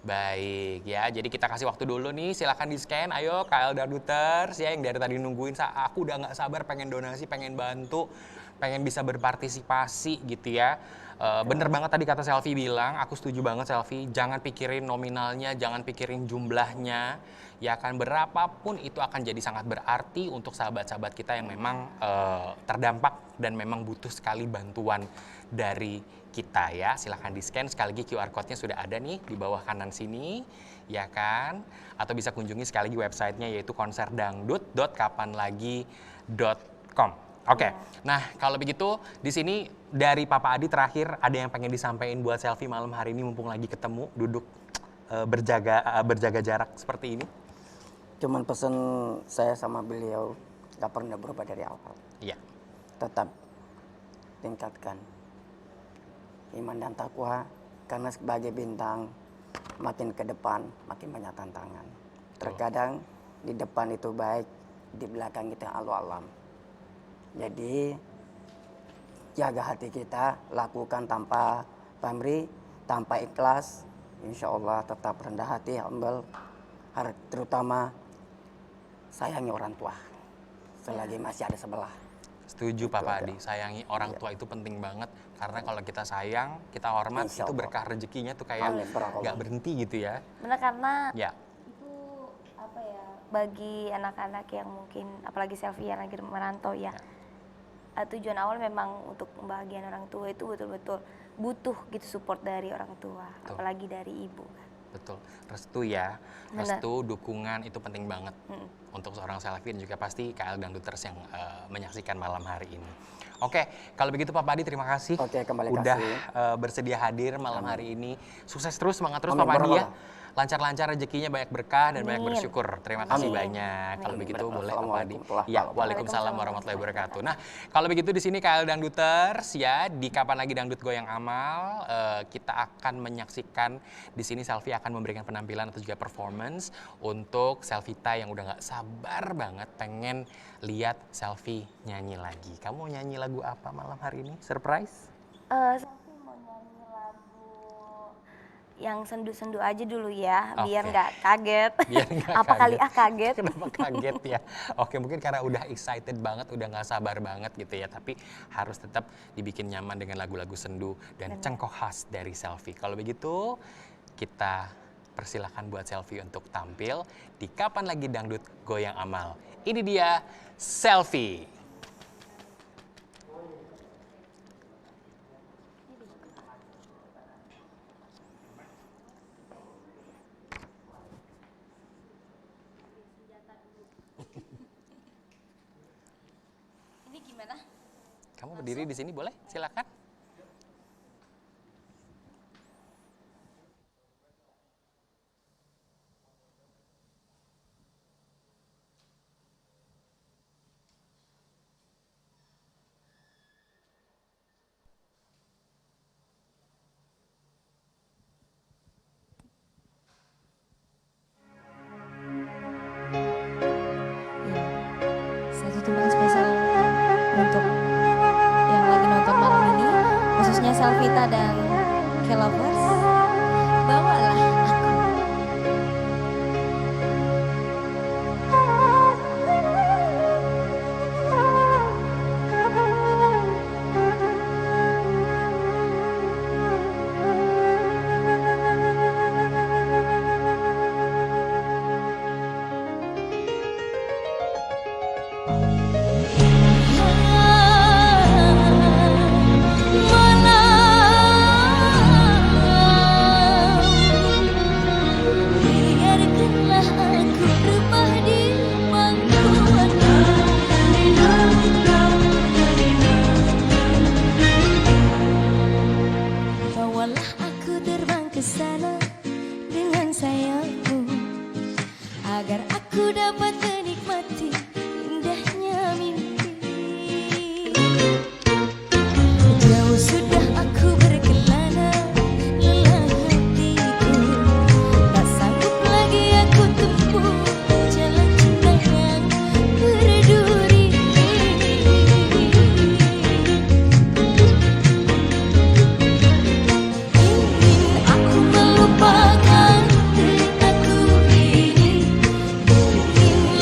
Baik ya, jadi kita kasih waktu dulu nih, silahkan di scan, ayo KL Dangduters ya yang dari tadi nungguin, aku udah nggak sabar pengen donasi, pengen bantu, pengen bisa berpartisipasi gitu ya. Bener banget tadi kata Selfie bilang, aku setuju banget Selfie, jangan pikirin nominalnya, jangan pikirin jumlahnya, ya kan berapapun itu akan jadi sangat berarti untuk sahabat-sahabat kita yang memang terdampak dan memang butuh sekali bantuan dari kita ya. Silahkan di scan, sekali lagi QR code-nya sudah ada nih di bawah kanan sini ya kan, atau bisa kunjungi sekali lagi websitenya yaitu konserdangdut.kapanlagi.com. Oke, nah kalau begitu di sini dari Papa Adi terakhir ada yang pengen disampaikan buat Selfie malam hari ini mumpung lagi ketemu duduk berjaga jarak seperti ini. Cuman pesen saya sama beliau gak pernah berubah dari awal. Iya. Tetap tingkatkan iman dan takwa, karena sebagai bintang makin ke depan makin banyak tantangan. Terkadang di depan itu baik, di belakang kita Allahu alam. Jadi jaga hati kita, lakukan tanpa pamrih, tanpa ikhlas, insya Allah tetap rendah hati, humble, terutama sayangi orang tua selagi masih ada sebelah. Setuju Papa Adi, sayangi orang tua itu penting banget, karena kalau kita sayang, kita hormat, Insya itu Allah. berkah rezekinya tuh kayak Amin, barakallah. nggak berhenti gitu ya. Benar, karena Ya, itu apa ya, bagi anak-anak yang mungkin apalagi Selfie yang lagi merantau ya, tujuan awal memang untuk pembahagiaan orang tua itu betul-betul butuh gitu support dari orang tua, Betul. apalagi dari ibu. Betul, restu ya, Benar. restu, dukungan itu penting banget untuk seorang Selfie dan juga pasti KL Dangduters yang menyaksikan malam hari ini. Oke, kalau begitu Papa Adi terima kasih Oke, kembali udah kasih. bersedia hadir malam hari ini. Sukses terus, semangat terus Amin, Papa Adi ya. barakallah. Lancar-lancar rezekinya, banyak berkah dan banyak Amin. bersyukur. Terima kasih Amin. banyak. Kalau Amin. begitu boleh Papa Adi. Assalamualaikum Ya, Waalaikumsalam warahmatullahi wabarakatuh. Nah, kalau begitu di sini KL Dangduters ya, di Kapan Lagi Dangdut Goyang Amal, kita akan menyaksikan di sini Selfie akan memberikan penampilan atau juga performance untuk Selvita yang udah nggak sabar banget pengen lihat Selfie nyanyi lagi. Kamu mau nyanyi lagu apa malam hari ini? Surprise? Selfie mau nyanyi lagu yang sendu-sendu aja dulu ya, biar Oke. nggak kaget. Biar nggak Apa kali kaget? Kenapa kaget ya? Oke, mungkin karena udah excited banget, udah nggak sabar banget gitu ya. Tapi harus tetap dibikin nyaman dengan lagu-lagu sendu dan cengkok khas dari Selfie. Kalau begitu, kita persilahkan buat Selfie untuk tampil di Kapan Lagi Dangdut Goyang Amal. Ini dia Selfie. Ini gimana? Kamu berdiri di sini boleh? Silakan. Satu tumbang spesial untuk yang lagi nonton malam ini, khususnya Selvita dan K-Lovers. Bawalah aku. Biarkanlah aku berubah di pangkuanmu. Bawalah aku terbang ke sana dengan sayapmu, agar aku dapat menikmati indahnya mimpi. Jauh sudah aku berkelana, lelah hatiku, tak sanggup lagi aku tempuh jalan cinta yang berduri. Ingin aku melupakan deritaku ini, ingin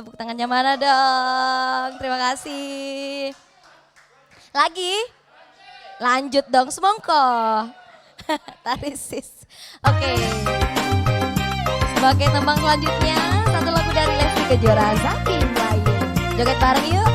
Tepuk tangannya mana dong? Terima kasih. Lagi? Lanjut dong, semongko. Tarisis. Oke. Sebagai tembang selanjutnya, satu lagu dari Lesti Kejora, Zafi Melayu. Joget bareng yuk.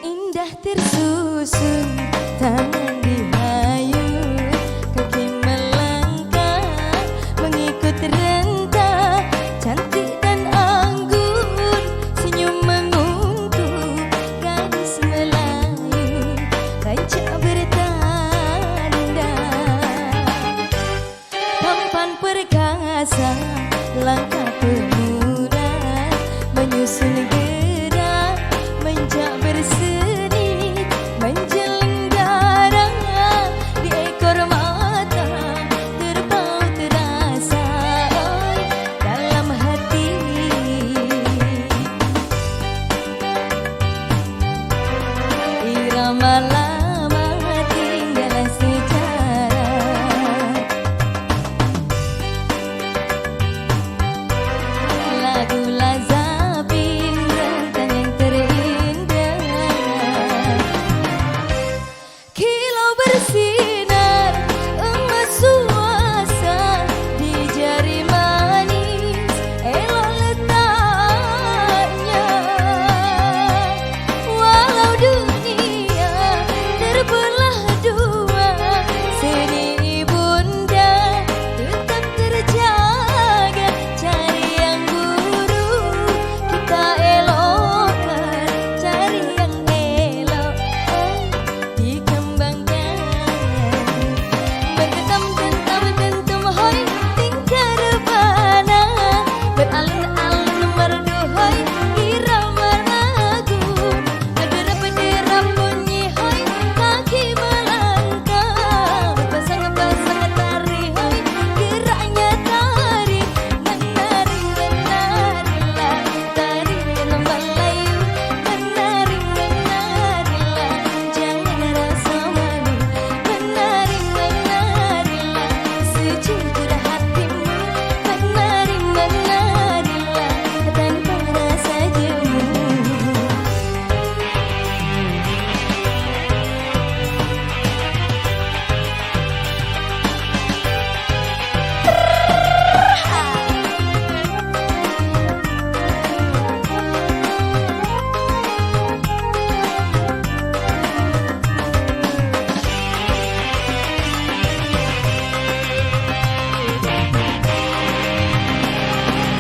Indah tersusun, tangan dihayun, kaki melangkah, mengikut rentah, cantik dan anggun, senyum menguntung, gadis Melayu, rancak bertanda. Tampan perkasa, langkah pemuda, menyusun gerak, menjak berseni, menjeling darah di ekor mata, terpaut terasa oi, dalam hati. Irama lama tinggal sejarah, lagu Lazabin rentang yang terindah. Kilau bersinar emas suasa di jari manis, elok letaknya. Walau dunia terbelah dua, seni ibunda tetap terjaga. Cari yang buruk kita elokkan, cari yang elok dikembangkan. Bergetam-getam hoi tingkah rebana, beralun-alun merdu hoi irama lagu, derap-derap bunyi hoi kaki melangkah, berpasang-pasang tari hoi geraknya tari, menari-menarilah tarian Melayu, menari-menarilah jangan rasa malu, menari-menarilah sejujur hatimu, menari-menarilah tanpa rasa jemu.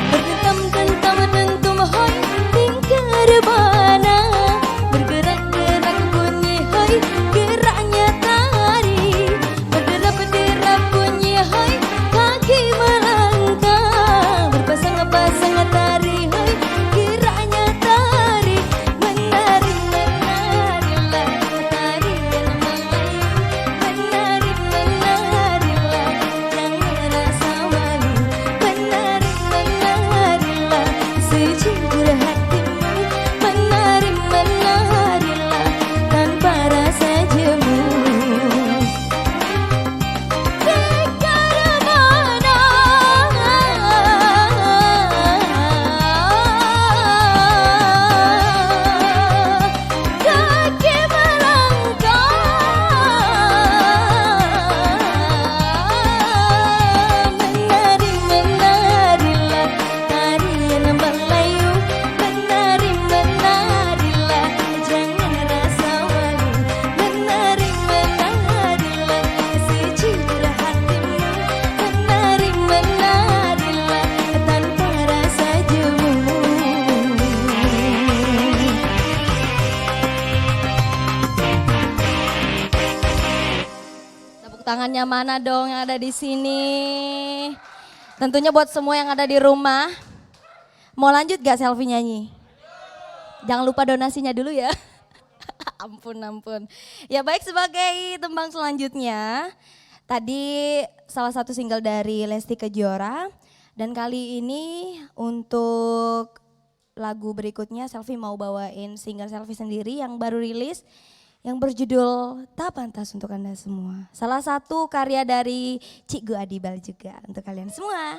Bergetam-getam hoi tingkah rebana, bergerak-gerak bunyi hoi geraknya tari, berderap-derap bunyi hoi kaki melangkah, berpasang-pasang tari hoi geraknya tari, menari-menarilah tarian Melayu, menari-menarilah jangan rasa malu, menari-menarilah sejujur hatimu, menari-menarilah tanpa rasa jemu. Kemana kaki melangkah, menari-menarilah tarian Melayu, menari-menarilah jangan rasa malu, menari-menarilah sejujur hatimu, menari-menarilah tanpa rasa jemu. Tepuk tangannya mana dong yang ada di sini? Tentunya buat semua yang ada di rumah. Mau lanjut gak selfie nyanyi? Jangan lupa donasinya dulu ya. Ampun, ampun. Ya baik, sebagai tembang selanjutnya. Tadi salah satu single dari Lesti Kejora. Dan kali ini untuk lagu berikutnya Selfie mau bawain single Selfie sendiri yang baru rilis yang berjudul Tak Pantas untuk Anda semua. Salah satu karya dari Cikgu Adibal juga untuk kalian semua.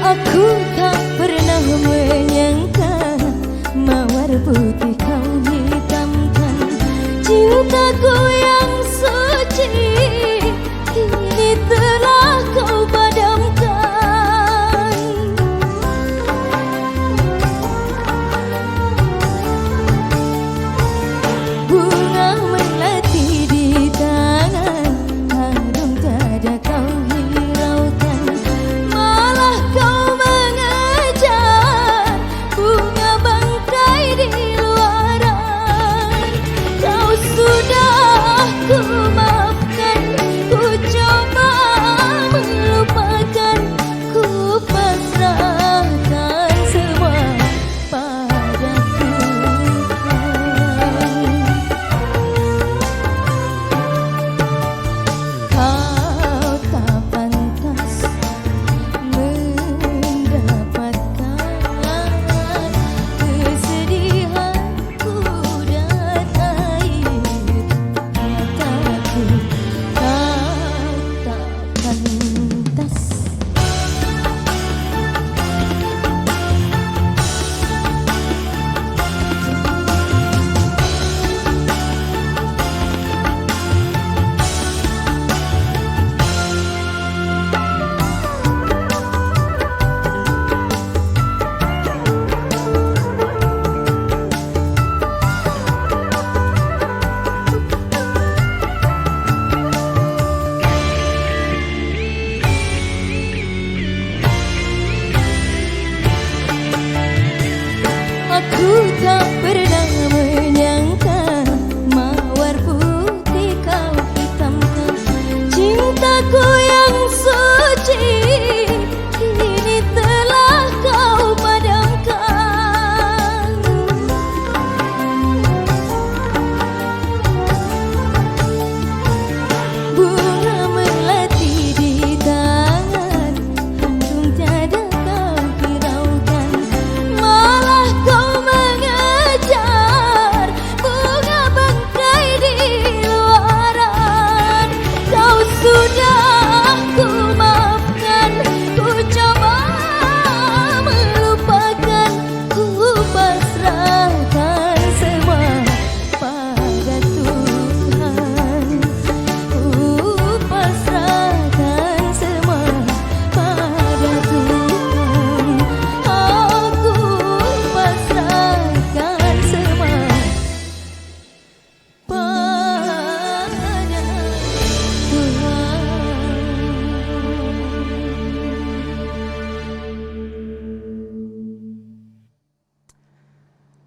Aku tak pernah menyangka mawar putih kau hitamkan cintaku yang suci kini telah kau padamkan. Bunga melati di tangan harum tiada kau hiraukan, malah kau mengejar bunga bangkai di luaran. Kau sudah ku maafkan, ku coba melupakan, ku pasrahkan semua pada Tuhan. Kau tak pantas mendapatkan kesedihanku dan air mataku. Kau tak pantas. Aku tak pernah menyangka mawar putih kau hitamkan cintaku yang suci kini telah kau padamkan. Bunga melati di tangan harum tiada kau hiraukan, malah kau mengejar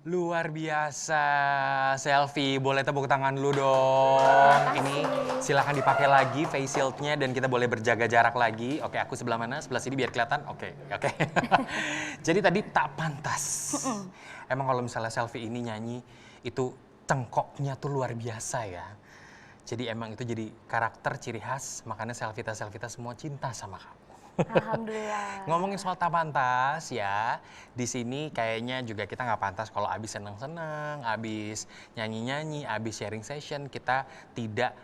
Luar biasa, Selfie. Boleh tepuk tangan dulu dong. Ini silahkan dipakai lagi face shieldnya dan kita boleh berjaga jarak lagi. Oke, aku sebelah mana? Sebelah sini biar kelihatan. Oke. Jadi tadi tak pantas. Emang kalau misalnya Selfie ini nyanyi, itu cengkoknya tuh luar biasa ya. Jadi emang itu jadi karakter ciri khas, makanya Selvita semua cinta sama kamu. Alhamdulillah. Ngomongin soal tak pantas ya, di sini kayaknya juga kita nggak pantas kalau abis seneng-seneng, abis nyanyi-nyanyi, abis sharing session kita tidak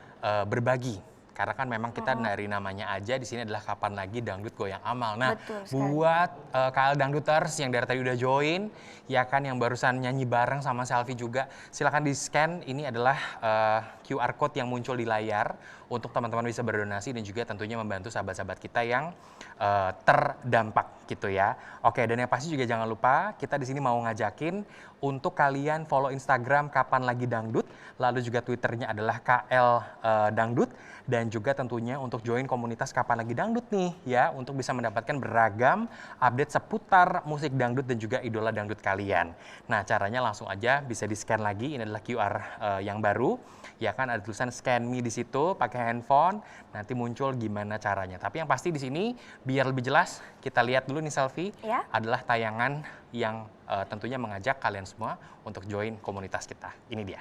berbagi. Karena kan memang kita dari namanya aja di sini adalah kapan lagi dangdut goyang amal. Nah, buat KL Dangduters yang dari tadi udah join, ya kan yang barusan nyanyi bareng sama Selfie juga, silakan di scan. Ini adalah QR code yang muncul di layar untuk teman-teman bisa berdonasi dan juga tentunya membantu sahabat-sahabat kita yang terdampak gitu ya. Oke, dan yang pasti juga jangan lupa kita di sini mau ngajakin untuk kalian follow Instagram Kapan Lagi Dangdut, lalu juga Twitternya adalah KL Dangdut, dan juga tentunya untuk join komunitas Kapan Lagi Dangdut nih ya, untuk bisa mendapatkan beragam update seputar musik dangdut dan juga idola dangdut kalian. Nah, caranya langsung aja bisa di-scan lagi, ini adalah QR yang baru. Ya kan ada tulisan scan me di situ pakai handphone, nanti muncul gimana caranya. Tapi yang pasti di sini biar lebih jelas kita lihat dulu nih Selfie, adalah tayangan yang tentunya mengajak kalian semua untuk join komunitas kita. Ini dia.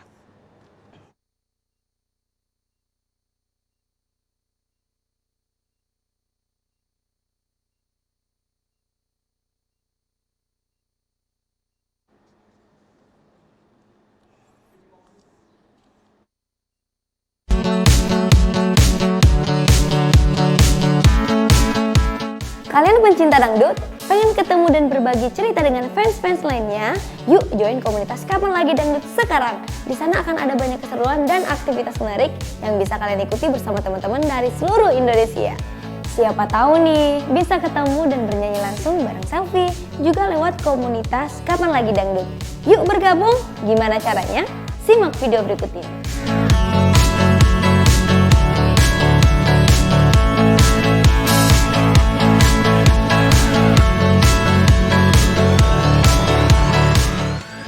Kalian pencinta dangdut? Pengen ketemu dan berbagi cerita dengan fans-fans lainnya? Yuk join komunitas Kapan Lagi Dangdut sekarang. Di sana akan ada banyak keseruan dan aktivitas menarik yang bisa kalian ikuti bersama teman-teman dari seluruh Indonesia. Siapa tahu nih, bisa ketemu dan bernyanyi langsung bareng Selfie, juga lewat komunitas Kapan Lagi Dangdut. Yuk bergabung, gimana caranya? Simak video berikutnya.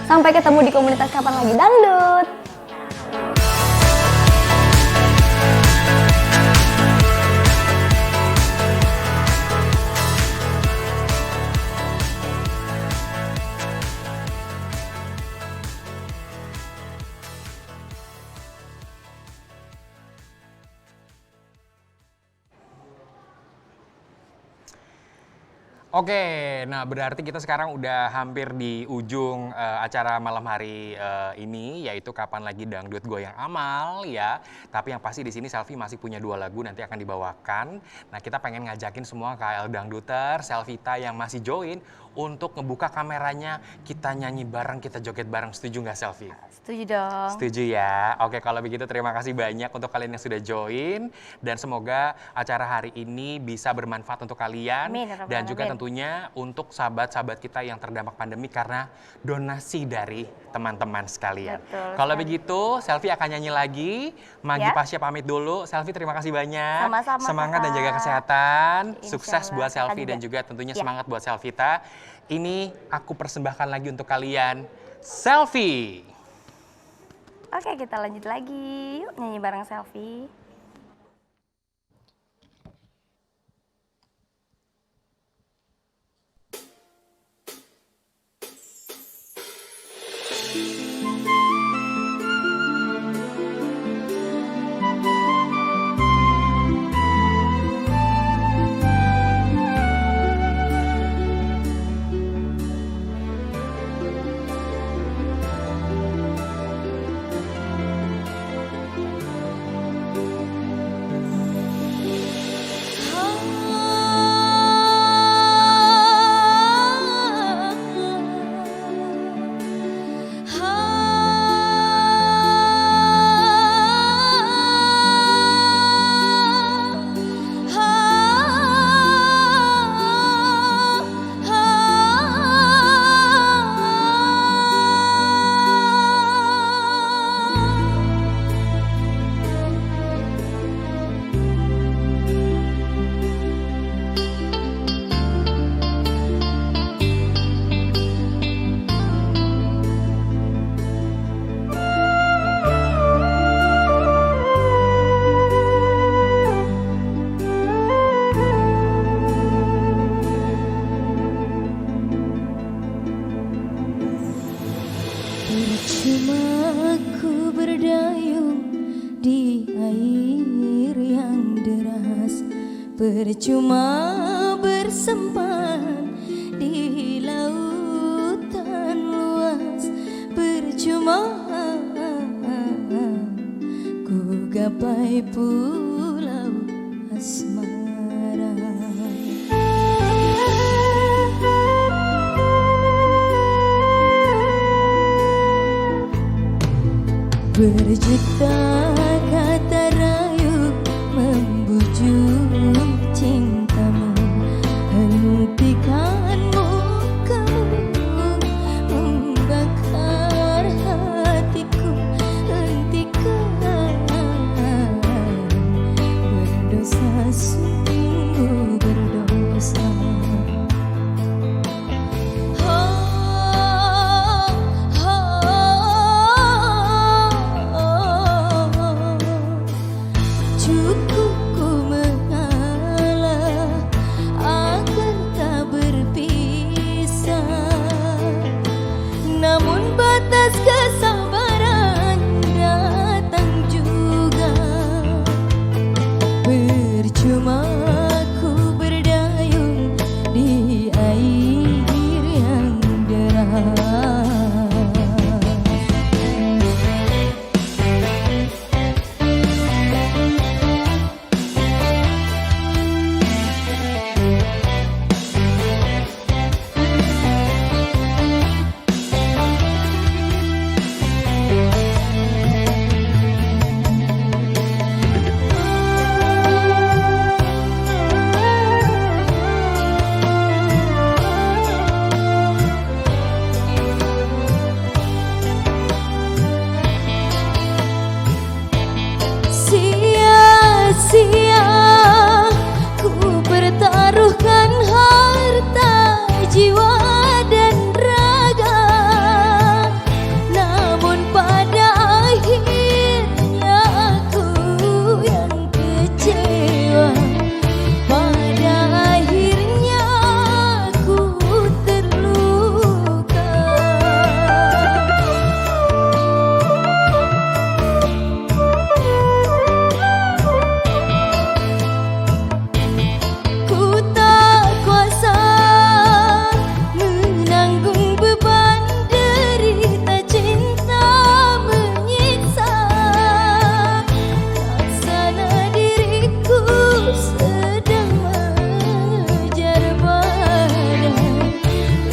Sampai ketemu di komunitas Kapan Lagi Dangdut. Oke, nah berarti kita sekarang udah hampir di ujung acara malam hari ini, yaitu Kapan Lagi Dangdut Goyang Amal ya. Tapi yang pasti di sini Selfie masih punya 2 lagu nanti akan dibawakan. Nah kita pengen ngajakin semua KL Dangduter, Selvita yang masih join untuk ngebuka kameranya, kita nyanyi bareng, kita joget bareng. Setuju nggak Selfie? Setuju dong. Setuju ya. Oke, kalau begitu terima kasih banyak untuk kalian yang sudah join. Dan semoga acara hari ini bisa bermanfaat untuk kalian. Amin, dan juga tentunya untuk sahabat-sahabat kita yang terdampak pandemi karena donasi dari teman-teman sekalian. Kalau begitu, Selfie akan nyanyi lagi. Magi Pasya pamit dulu. Selfie terima kasih banyak. Sama-sama, semangat dan jaga kesehatan. Sukses buat Selfie dan juga tentunya semangat buat Selvita. Ini aku persembahkan lagi untuk kalian, Selfie. Oke, kita lanjut lagi. Yuk nyanyi bareng Selfie. Percuma ku berdayung di air yang deras, percuma bersempan di lautan luas, percuma ku gapai pulau asmara. Berjuta kata rayu membujuk cintamu, hentikan mukamu membakar hatiku, hentikan, berdosa sungguh berdosa. Cukup ku mengalah agar tak berpisah, namun batas kesabaran datang juga. Percuma ku berdayung di air yang deras. Sia-sia ku pertaruhkan harta, jiwa dan raga, namun pada akhirnya aku yang kecewa. Pada akhirnya aku terluka. Ku tak kuasa menanggung beban derita cinta menyiksa. Laksana diriku sedang mengejar badan,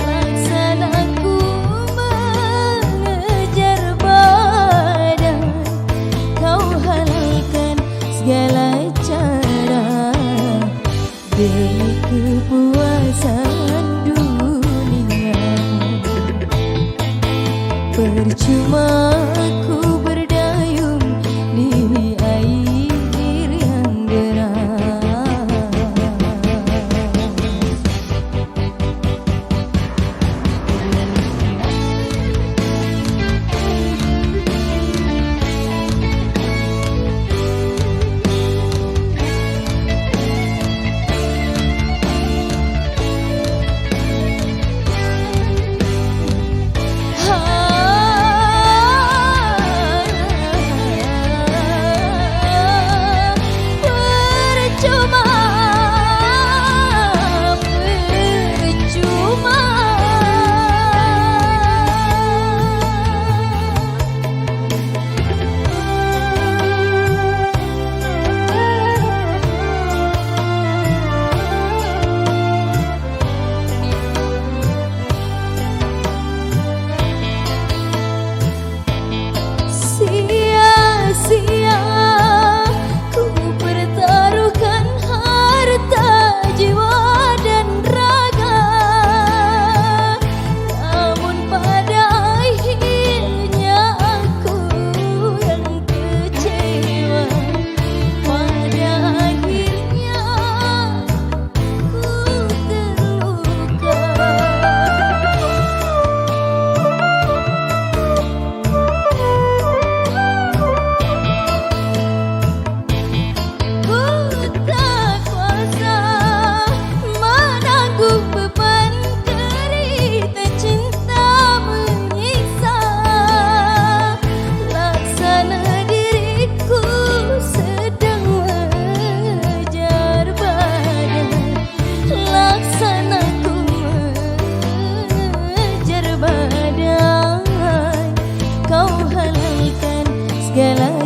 laksana ku mengejar badan. Kau halalkan segala cara demi kepuasan dunia. Percuma ku berdayung di air yang deras.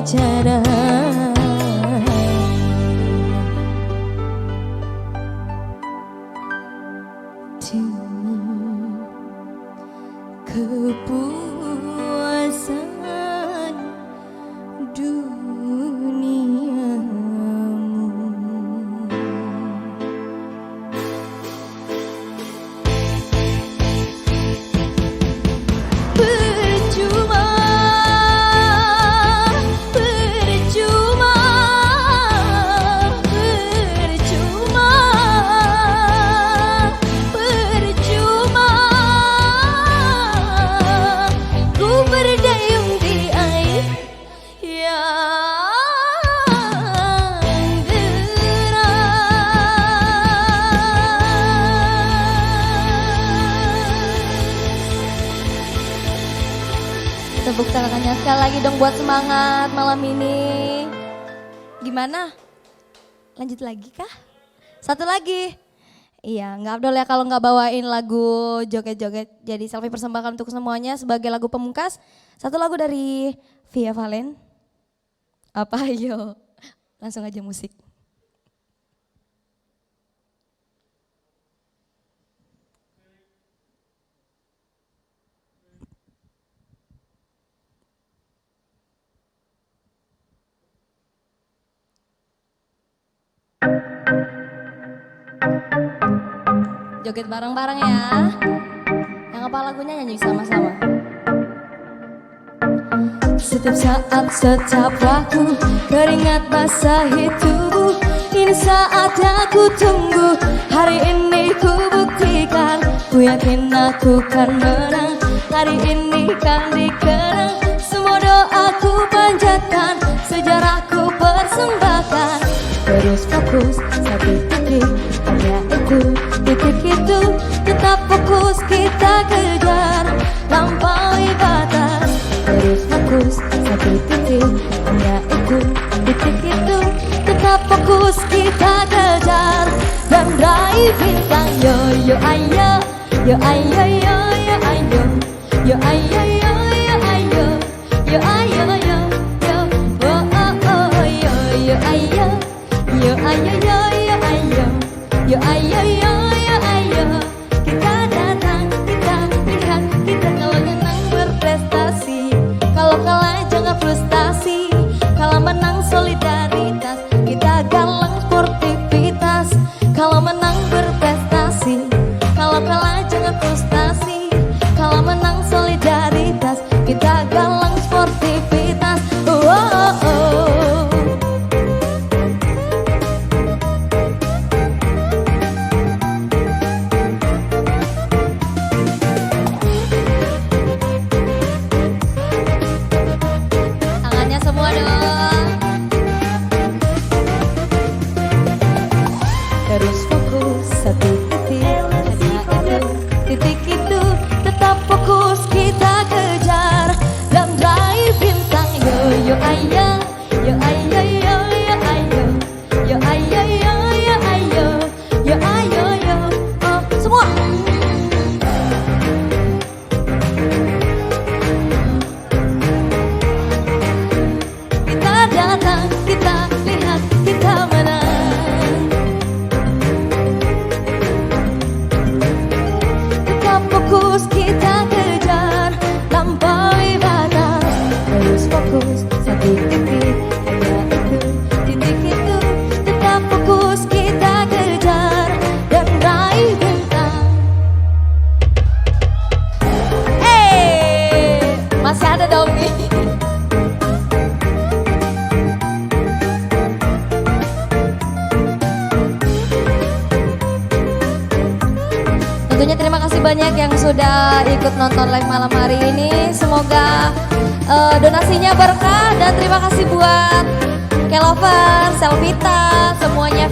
bicara. Demi kepuasan duniamu. Percuma, percuma, percuma, percuma. Ku berdayung di air yang deras. Tepuk tangannya sekali lagi dong buat semangat malam ini. Gimana? Lanjut lagi kah? Satu lagi. Iya, nggak abdol ya kalau nggak bawain lagu joget-joget. Jadi selfie persembahkan untuk semuanya sebagai lagu pemungkas. Satu lagu dari Via Valen. Apa ayo? Langsung aja musik. Joget bareng-bareng ya. Yang apa lagunya nyanyi sama-sama. Setiap saat, setiap waktu, keringat basahi tubuh. Ini saat aku tunggu, hari ini ku buktikan. Ku yakin aku kan menang, hari ini kan dikenang. Semua doaku panjatkan, sejarahku persembahkan. Terus fokus, satu titik, hanya itu, titik itu. Tetap fokus kita kejar, lampaui batas. Terus fokus, satu titik, hanya itu, titik itu. Tetap fokus kita kejar, dan raih bintang. Yo yo ayo, yo ayo yo yo ayo, yo ayo yo yo ayo, yo ayo yo yo, oh oh oh yo yo ayo, yo ayo yo yo ayo, yo ayo yo yo ayo. Kita datang, kita lihat, kita kalau menang berprestasi, kalau kalah jangan frustasi, kalau menang solidaritas, kita galang sportivitas. Kalau menang berprestasi, kalau kalah jangan frustasi, kalau menang solidaritas, kita galang sportivitas. Oh, oh, oh. Tangannya semua dong. Terus fokus, satu titik, hanya itu, titik itu. Tetap fokus kita kejar, dan raih bintang. Yo yo ayo, yo ayo yo yo ayo, yo ayo yo yo ayo, yo ayo yo. Oh, semua. Kita datang, kita lihat, kita menang. Tetap fokus kita kejar, lampaui batas. Terus fokus, satu titik, hanya itu, titik itu. Tetap fokus kita kejar, dan raih bintang. Masih ada dong nih. Tentunya terima kasih banyak yang sudah ikut nonton live malam hari ini. Semoga donasinya berkah, dan terima kasih buat Kelover, Selvita, semuanya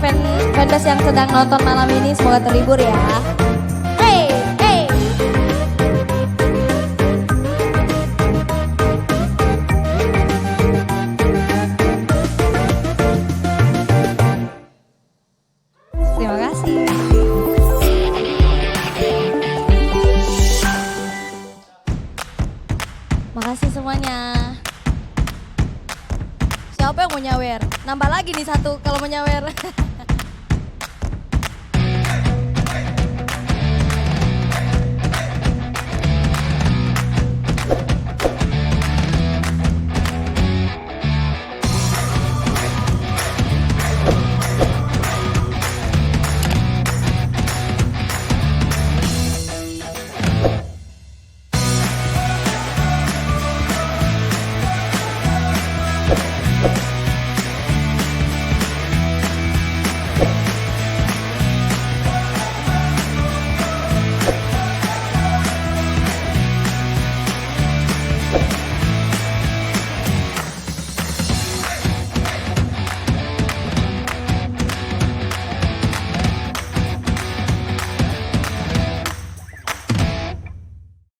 fanbase yang sedang nonton malam ini. Semoga terhibur ya. Hey, hey. Terima kasih. Makasih semuanya. Siapa yang mau nyawer? Nambah lagi nih satu kalau mau nyawer.